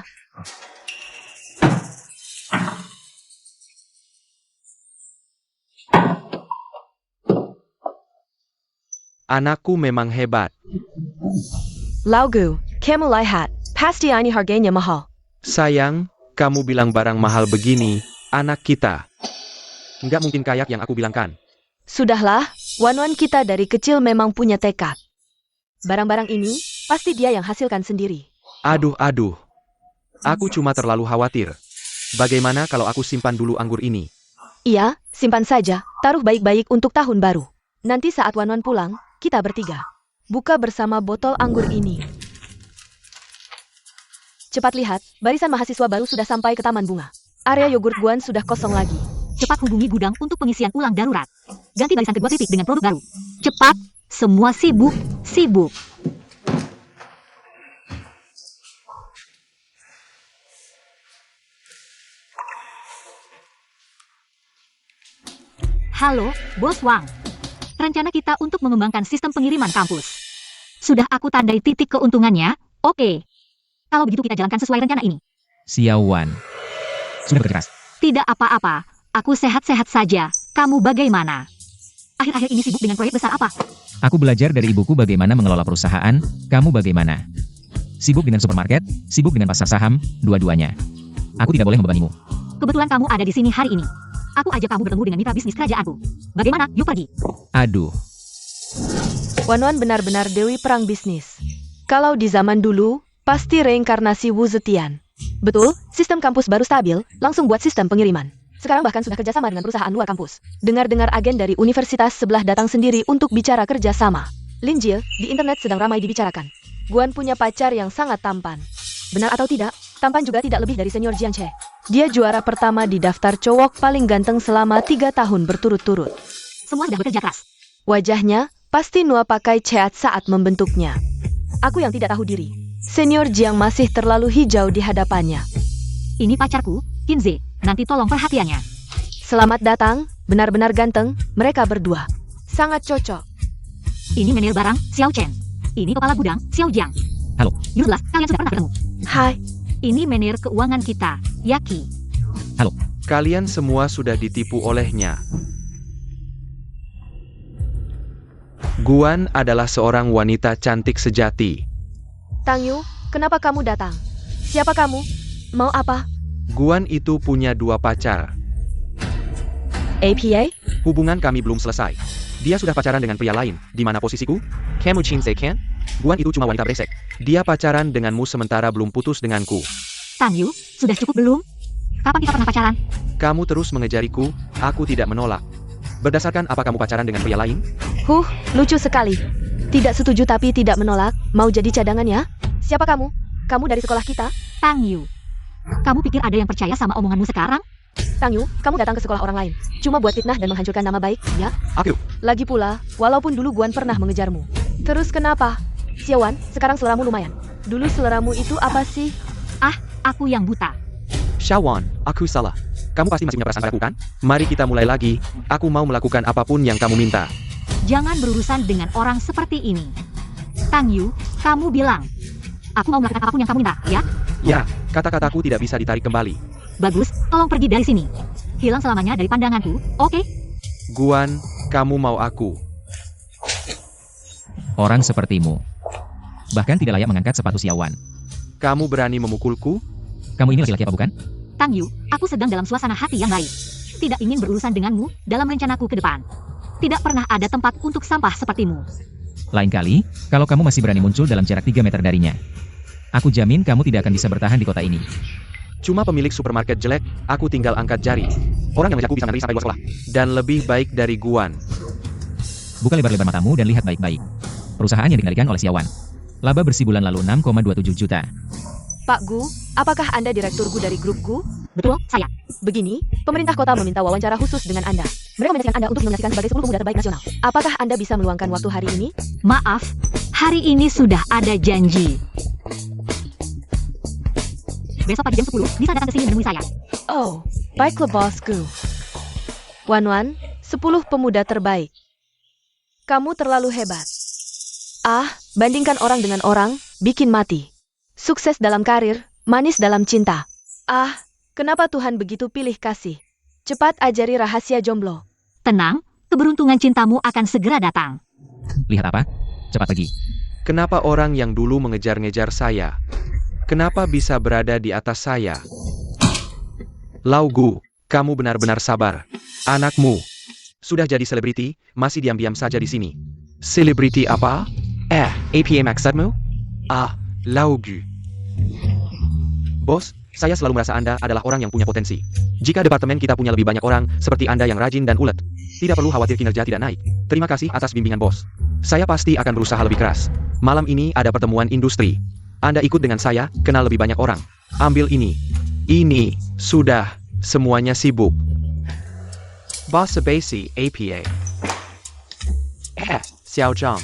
Anakku memang hebat. Laugu, kamu lihat, pasti ini harganya mahal. Sayang, kamu bilang barang mahal begini, anak kita. Nggak mungkin kayak yang aku bilang kan? Sudahlah, Wan Wan kita dari kecil memang punya tekad. Barang-barang ini, pasti dia yang hasilkan sendiri. Aduh. Aku cuma terlalu khawatir. Bagaimana kalau aku simpan dulu anggur ini? Iya, simpan saja, taruh baik-baik untuk tahun baru. Nanti saat Wan Wan pulang, kita bertiga buka bersama botol anggur ini. Cepat lihat, barisan mahasiswa baru sudah sampai ke taman bunga. Area yogurt Guan sudah kosong lagi. Cepat hubungi gudang untuk pengisian ulang darurat. Ganti barisan kedua titik dengan produk baru. Cepat, semua sibuk. Halo, Bos Wang. Rencana kita untuk mengembangkan sistem pengiriman kampus. Sudah aku tandai titik keuntungannya, oke. Kalau begitu kita jalankan sesuai rencana ini. Xiao Wan. Sudah bekerja keras. Tidak apa-apa, aku sehat-sehat saja. Kamu bagaimana? Akhir-akhir ini sibuk dengan proyek besar apa? Aku belajar dari ibuku bagaimana mengelola perusahaan, kamu bagaimana? Sibuk dengan supermarket, sibuk dengan pasar saham, dua-duanya. Aku tidak boleh membebanimu. Kebetulan kamu ada di sini hari ini. Aku ajak kamu bertemu dengan mitra bisnis kerajaanku. Bagaimana? Yuk pergi. Aduh, Wanwan benar-benar dewi perang bisnis. Kalau di zaman dulu, pasti reinkarnasi Wu Zetian. Betul, sistem kampus baru stabil, langsung buat sistem pengiriman. Sekarang bahkan sudah kerjasama dengan perusahaan luar kampus. Dengar-dengar agen dari universitas sebelah datang sendiri untuk bicara kerjasama. Lin Jie, di internet sedang ramai dibicarakan. Guan punya pacar yang sangat tampan. Benar atau tidak, tampan juga tidak lebih dari senior Jiang Che. Dia juara pertama di daftar cowok paling ganteng selama 3 tahun berturut-turut. Semua sudah bekerja keras. Wajahnya pasti Nua pakai ceat saat membentuknya. Aku yang tidak tahu diri. Senior Jiang masih terlalu hijau di hadapannya. Ini pacarku, Kinze. Nanti tolong perhatiannya. Selamat datang, benar-benar ganteng, mereka berdua. Sangat cocok. Ini menir barang, Xiao Chen. Ini kepala gudang, Xiao Jiang. Halo. Jelas, kalian sudah pernah ketemu. Hai, Ini menir keuangan kita, Yaki. Kalian semua sudah ditipu olehnya. Guan adalah seorang wanita cantik sejati. Tang Yu, kenapa kamu datang? Siapa kamu? Mau apa? Guan itu punya 2 pacar. APA? Hubungan kami belum selesai. Dia sudah pacaran dengan pria lain. Di mana posisiku? Kamu Chin Se Ken? Guan itu cuma wanita brengsek. Dia pacaran denganmu sementara belum putus denganku. Tang Yu, sudah cukup belum? Kapan kita pernah pacaran? Kamu terus mengejariku, aku tidak menolak. Berdasarkan apa kamu pacaran dengan pria lain? Lucu sekali. Tidak setuju tapi tidak menolak, mau jadi cadangan ya? Siapa kamu? Kamu dari sekolah kita? Tang Yu. Kamu pikir ada yang percaya sama omonganmu sekarang? Tang Yu, kamu datang ke sekolah orang lain. Cuma buat fitnah dan menghancurkan nama baik, ya? Aku. Lagi pula, walaupun dulu Guan pernah mengejarmu. Terus kenapa? Xiaowan, sekarang seleramu lumayan. Dulu seleramu itu apa sih? Aku yang buta. Xiaowan, aku salah. Kamu pasti masih punya perasaan padaku kan? Mari kita mulai lagi. Aku mau melakukan apapun yang kamu minta. Jangan berurusan dengan orang seperti ini. Tang Yu, kamu bilang. Aku mau melakukan apapun yang kamu minta, ya? Ya, kata-kataku tidak bisa ditarik kembali. Bagus, tolong pergi dari sini. Hilang selamanya dari pandanganku, oke? Guan, kamu mau aku. orang sepertimu. Bahkan tidak layak mengangkat sepatu Xiao Wan. Kamu berani memukulku? Kamu ini laki-laki apa bukan? Tang Yu, aku sedang dalam suasana hati yang baik. Tidak ingin berurusan denganmu dalam rencanaku ke depan. Tidak pernah ada tempat untuk sampah sepertimu. Lain kali, kalau kamu masih berani muncul dalam jarak 3 meter darinya. Aku jamin kamu tidak akan bisa bertahan di kota ini. Cuma pemilik supermarket jelek, aku tinggal angkat jari. Orang yang ngejakku bisa ngeri sampai luar sekolah. Dan lebih baik dari Guan. Buka lebar-lebar matamu dan lihat baik-baik. Perusahaan yang dikendalikan oleh Xiao Wan. Laba bersih bulan lalu 6,27 juta. Pak Gu, apakah Anda direktur Gu dari grup Gu? Betul, saya. Begini, pemerintah kota meminta wawancara khusus dengan Anda. Mereka meminta Anda untuk dinominasikan sebagai 10 pemuda terbaik nasional. Apakah Anda bisa meluangkan waktu hari ini? Maaf, hari ini sudah ada janji. Besok pagi jam 10, bisa datang ke sini menemui saya. Oh, baiklah bosku. Wan, 10 pemuda terbaik. Kamu terlalu hebat. Bandingkan orang dengan orang, bikin mati. Sukses dalam karir, manis dalam cinta. Kenapa Tuhan begitu pilih kasih? Cepat ajari rahasia jomblo. Tenang, keberuntungan cintamu akan segera datang. Lihat apa? Cepat pergi. Kenapa orang yang dulu mengejar-ngejar saya? Kenapa bisa berada di atas saya? Lau Gu, kamu benar-benar sabar. Anakmu sudah jadi selebriti, masih diam-diam saja di sini. Selebriti apa? APA maksudmu? Lau Gu. Bos, saya selalu merasa Anda adalah orang yang punya potensi. Jika departemen kita punya lebih banyak orang seperti Anda yang rajin dan ulet, tidak perlu khawatir kinerja tidak naik. Terima kasih atas bimbingan bos. Saya pasti akan berusaha lebih keras. Malam ini ada pertemuan industri. Anda ikut dengan saya, kenal lebih banyak orang. Ambil ini. Ini sudah Semuanya sibuk. Boss Basi APA. Xiao Zhang.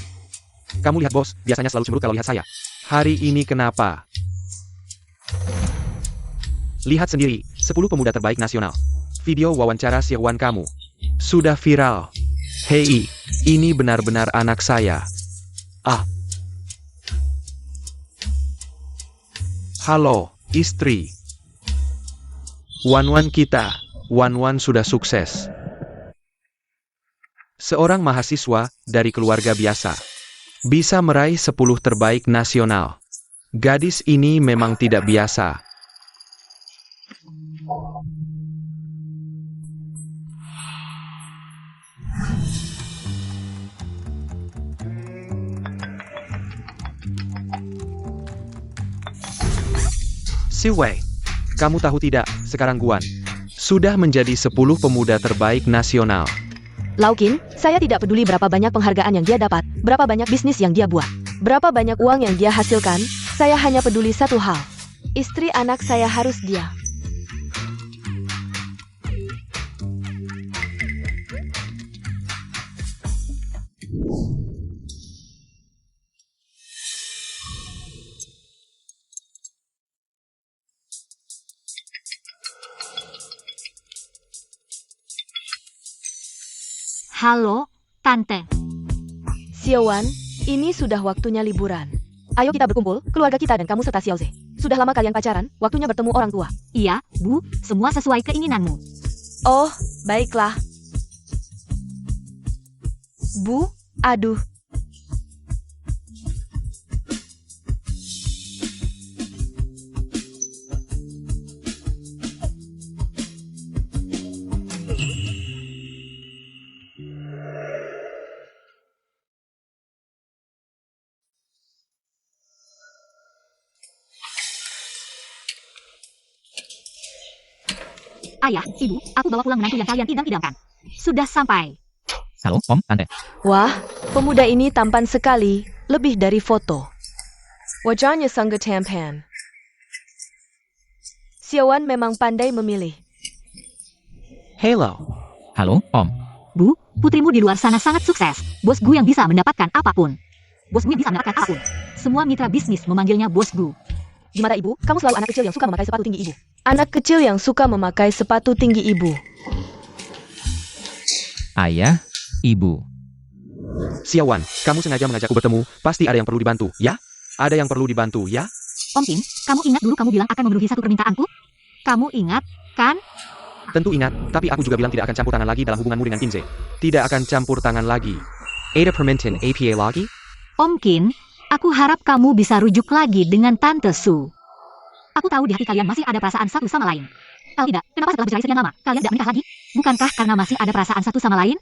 Kamu lihat bos, biasanya selalu cemberut kalau lihat saya. Hari ini kenapa? Lihat sendiri, 10 pemuda terbaik nasional. Video wawancara Xiaowan kamu. Sudah viral. Hei, ini benar-benar anak saya. Ah. Halo, istri. Wan kita. Wan sudah sukses. Seorang mahasiswa dari keluarga biasa. Bisa meraih 10 terbaik nasional. Gadis ini memang tidak biasa. Siwei, kamu tahu tidak, sekarang Guan sudah menjadi 10 pemuda terbaik nasional. Laukin, saya tidak peduli berapa banyak penghargaan yang dia dapat, berapa banyak bisnis yang dia buat, berapa banyak uang yang dia hasilkan, saya hanya peduli satu hal. Istri anak saya harus dia. Halo, Tante. Xiaowan, ini sudah waktunya liburan. Ayo kita berkumpul, keluarga kita dan kamu serta Xiaoze. Sudah lama kalian pacaran, waktunya bertemu orang tua. Iya, Bu, semua sesuai keinginanmu. Oh, baiklah. Bu, aduh. Ayah, Ibu, aku bawa pulang menantu yang kalian idam-idamkan. Sudah sampai. Halo, Om, Tante. Wah, pemuda ini tampan sekali, lebih dari foto. Wajahnya sangat tampan. Xiaowan memang pandai memilih. Hello. Halo, Om. Bu, putrimu di luar sana sangat sukses. Bos Gu yang bisa mendapatkan apapun. Bos Gu yang bisa mendapatkan apapun. Semua mitra bisnis memanggilnya Bos Gu. Gimana Ibu? Kamu selalu anak kecil yang suka memakai sepatu tinggi Ibu. Anak kecil yang suka memakai sepatu tinggi Ibu. Ayah, Ibu. Xiaowan, kamu sengaja mengajakku bertemu, pasti ada yang perlu dibantu, ya? Ada yang perlu dibantu, ya? Om Kim, kamu ingat dulu kamu bilang akan memenuhi satu permintaanku? Kamu ingat, kan? Tentu ingat, tapi aku juga bilang tidak akan campur tangan lagi dalam hubunganmu dengan Kinze. Tidak akan campur tangan lagi. Ada permintaan APA lagi? Om Kim, aku harap kamu bisa rujuk lagi dengan Tante Su. Aku tahu di hati kalian masih ada perasaan satu sama lain. Kalau tidak, kenapa setelah bercerai sekian lama, kalian tidak menikah lagi? Bukankah karena masih ada perasaan satu sama lain?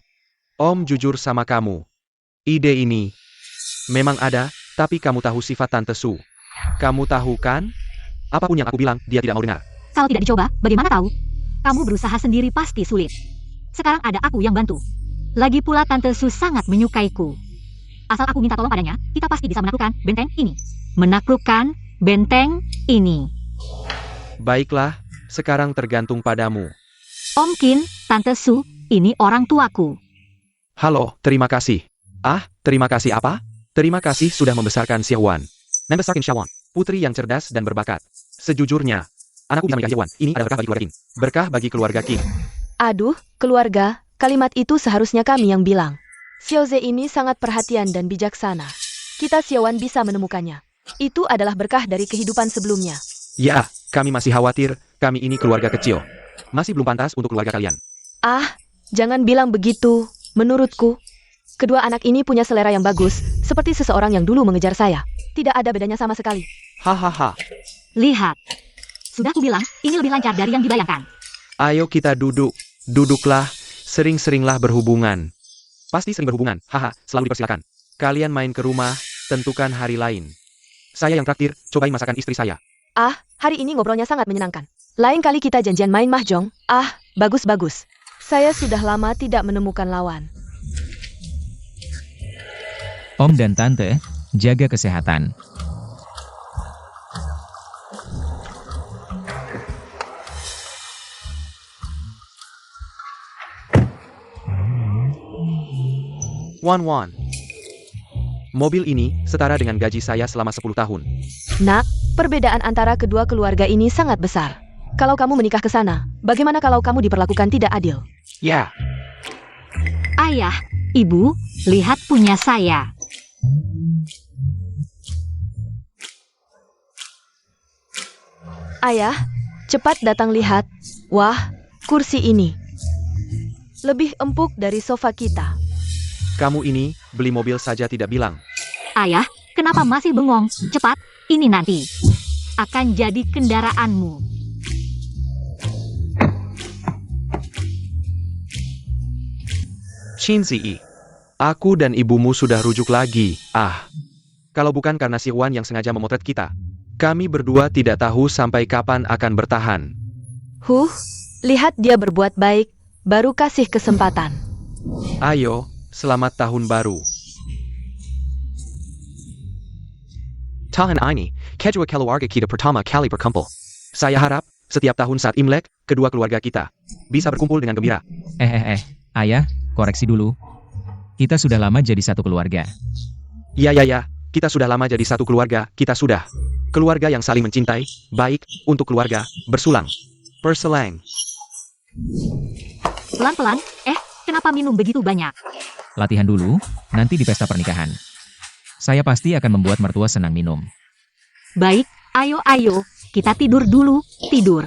Om jujur sama kamu. Ide ini memang ada, tapi kamu tahu sifat Tante Su. Kamu tahu kan? Apapun yang aku bilang, dia tidak mau dengar. Kalau tidak dicoba, bagaimana tahu? Kamu berusaha sendiri pasti sulit. Sekarang ada aku yang bantu. Lagi pula Tante Su sangat menyukaiku. Asal aku minta tolong padanya, kita pasti bisa menaklukkan benteng ini. Menaklukkan benteng ini. Baiklah, sekarang tergantung padamu. Om Kin, Tante Su, ini orang tuaku. Halo, terima kasih. Ah, terima kasih apa? Terima kasih sudah membesarkan Xiaowan. Membesarkan Xiaowan, putri yang cerdas dan berbakat. Sejujurnya, anakku bisa menikah Xiaowan. Ini adalah berkah bagi keluarga Qin. Berkah bagi keluarga Qin. Aduh, keluarga, kalimat itu seharusnya kami yang bilang. Xiaoze ini sangat perhatian dan bijaksana. Kita Xiaowan bisa menemukannya. Itu adalah berkah dari kehidupan sebelumnya. Ya, kami masih khawatir, kami ini keluarga kecil. Masih belum pantas untuk keluarga kalian. Ah, jangan bilang begitu. Menurutku, kedua anak ini punya selera yang bagus, seperti seseorang yang dulu mengejar saya. Tidak ada bedanya sama sekali. Hahaha. Lihat. Sudah kubilang, ini lebih lancar dari yang dibayangkan. Ayo kita duduk. Duduklah, sering-seringlah berhubungan. Pasti sering berhubungan, haha, selalu dipersilakan. Kalian main ke rumah, tentukan hari lain. Saya yang traktir, cobain masakan istri saya. Ah, hari ini ngobrolnya sangat menyenangkan. Lain kali kita janjian main mahjong. Ah, bagus-bagus. Saya sudah lama tidak menemukan lawan. Om dan Tante, jaga kesehatan. Wan. Mobil ini setara dengan gaji saya selama 10 tahun. Nak, perbedaan antara kedua keluarga ini sangat besar. Kalau kamu menikah ke sana, bagaimana kalau kamu diperlakukan tidak adil? Ya, Ayah, Ibu, lihat punya saya. Ayah, cepat datang lihat. Wah, kursi ini. Lebih empuk dari sofa kita. kamu ini beli mobil saja tidak bilang. Ayah, kenapa masih bengong? Cepat, ini nanti akan jadi kendaraanmu. Shinzi, aku dan ibumu sudah rujuk lagi. Kalau bukan karena si Wan yang sengaja memotret kita, kami berdua tidak tahu sampai kapan akan bertahan. Lihat dia berbuat baik, baru kasih kesempatan. Ayo, selamat tahun baru. Tahun ini, kedua keluarga kita pertama kali berkumpul. Saya harap, setiap tahun saat Imlek, kedua keluarga kita bisa berkumpul dengan gembira. Ayah, koreksi dulu. Kita sudah lama jadi satu keluarga. Ya, kita sudah lama jadi satu keluarga, kita sudah. Keluarga yang saling mencintai, baik, untuk keluarga, bersulang. Perselang. Pelan-pelan, kenapa minum begitu banyak? Latihan dulu, nanti di pesta pernikahan. Saya pasti akan membuat mertua senang minum. Baik, ayo, kita tidur dulu, tidur.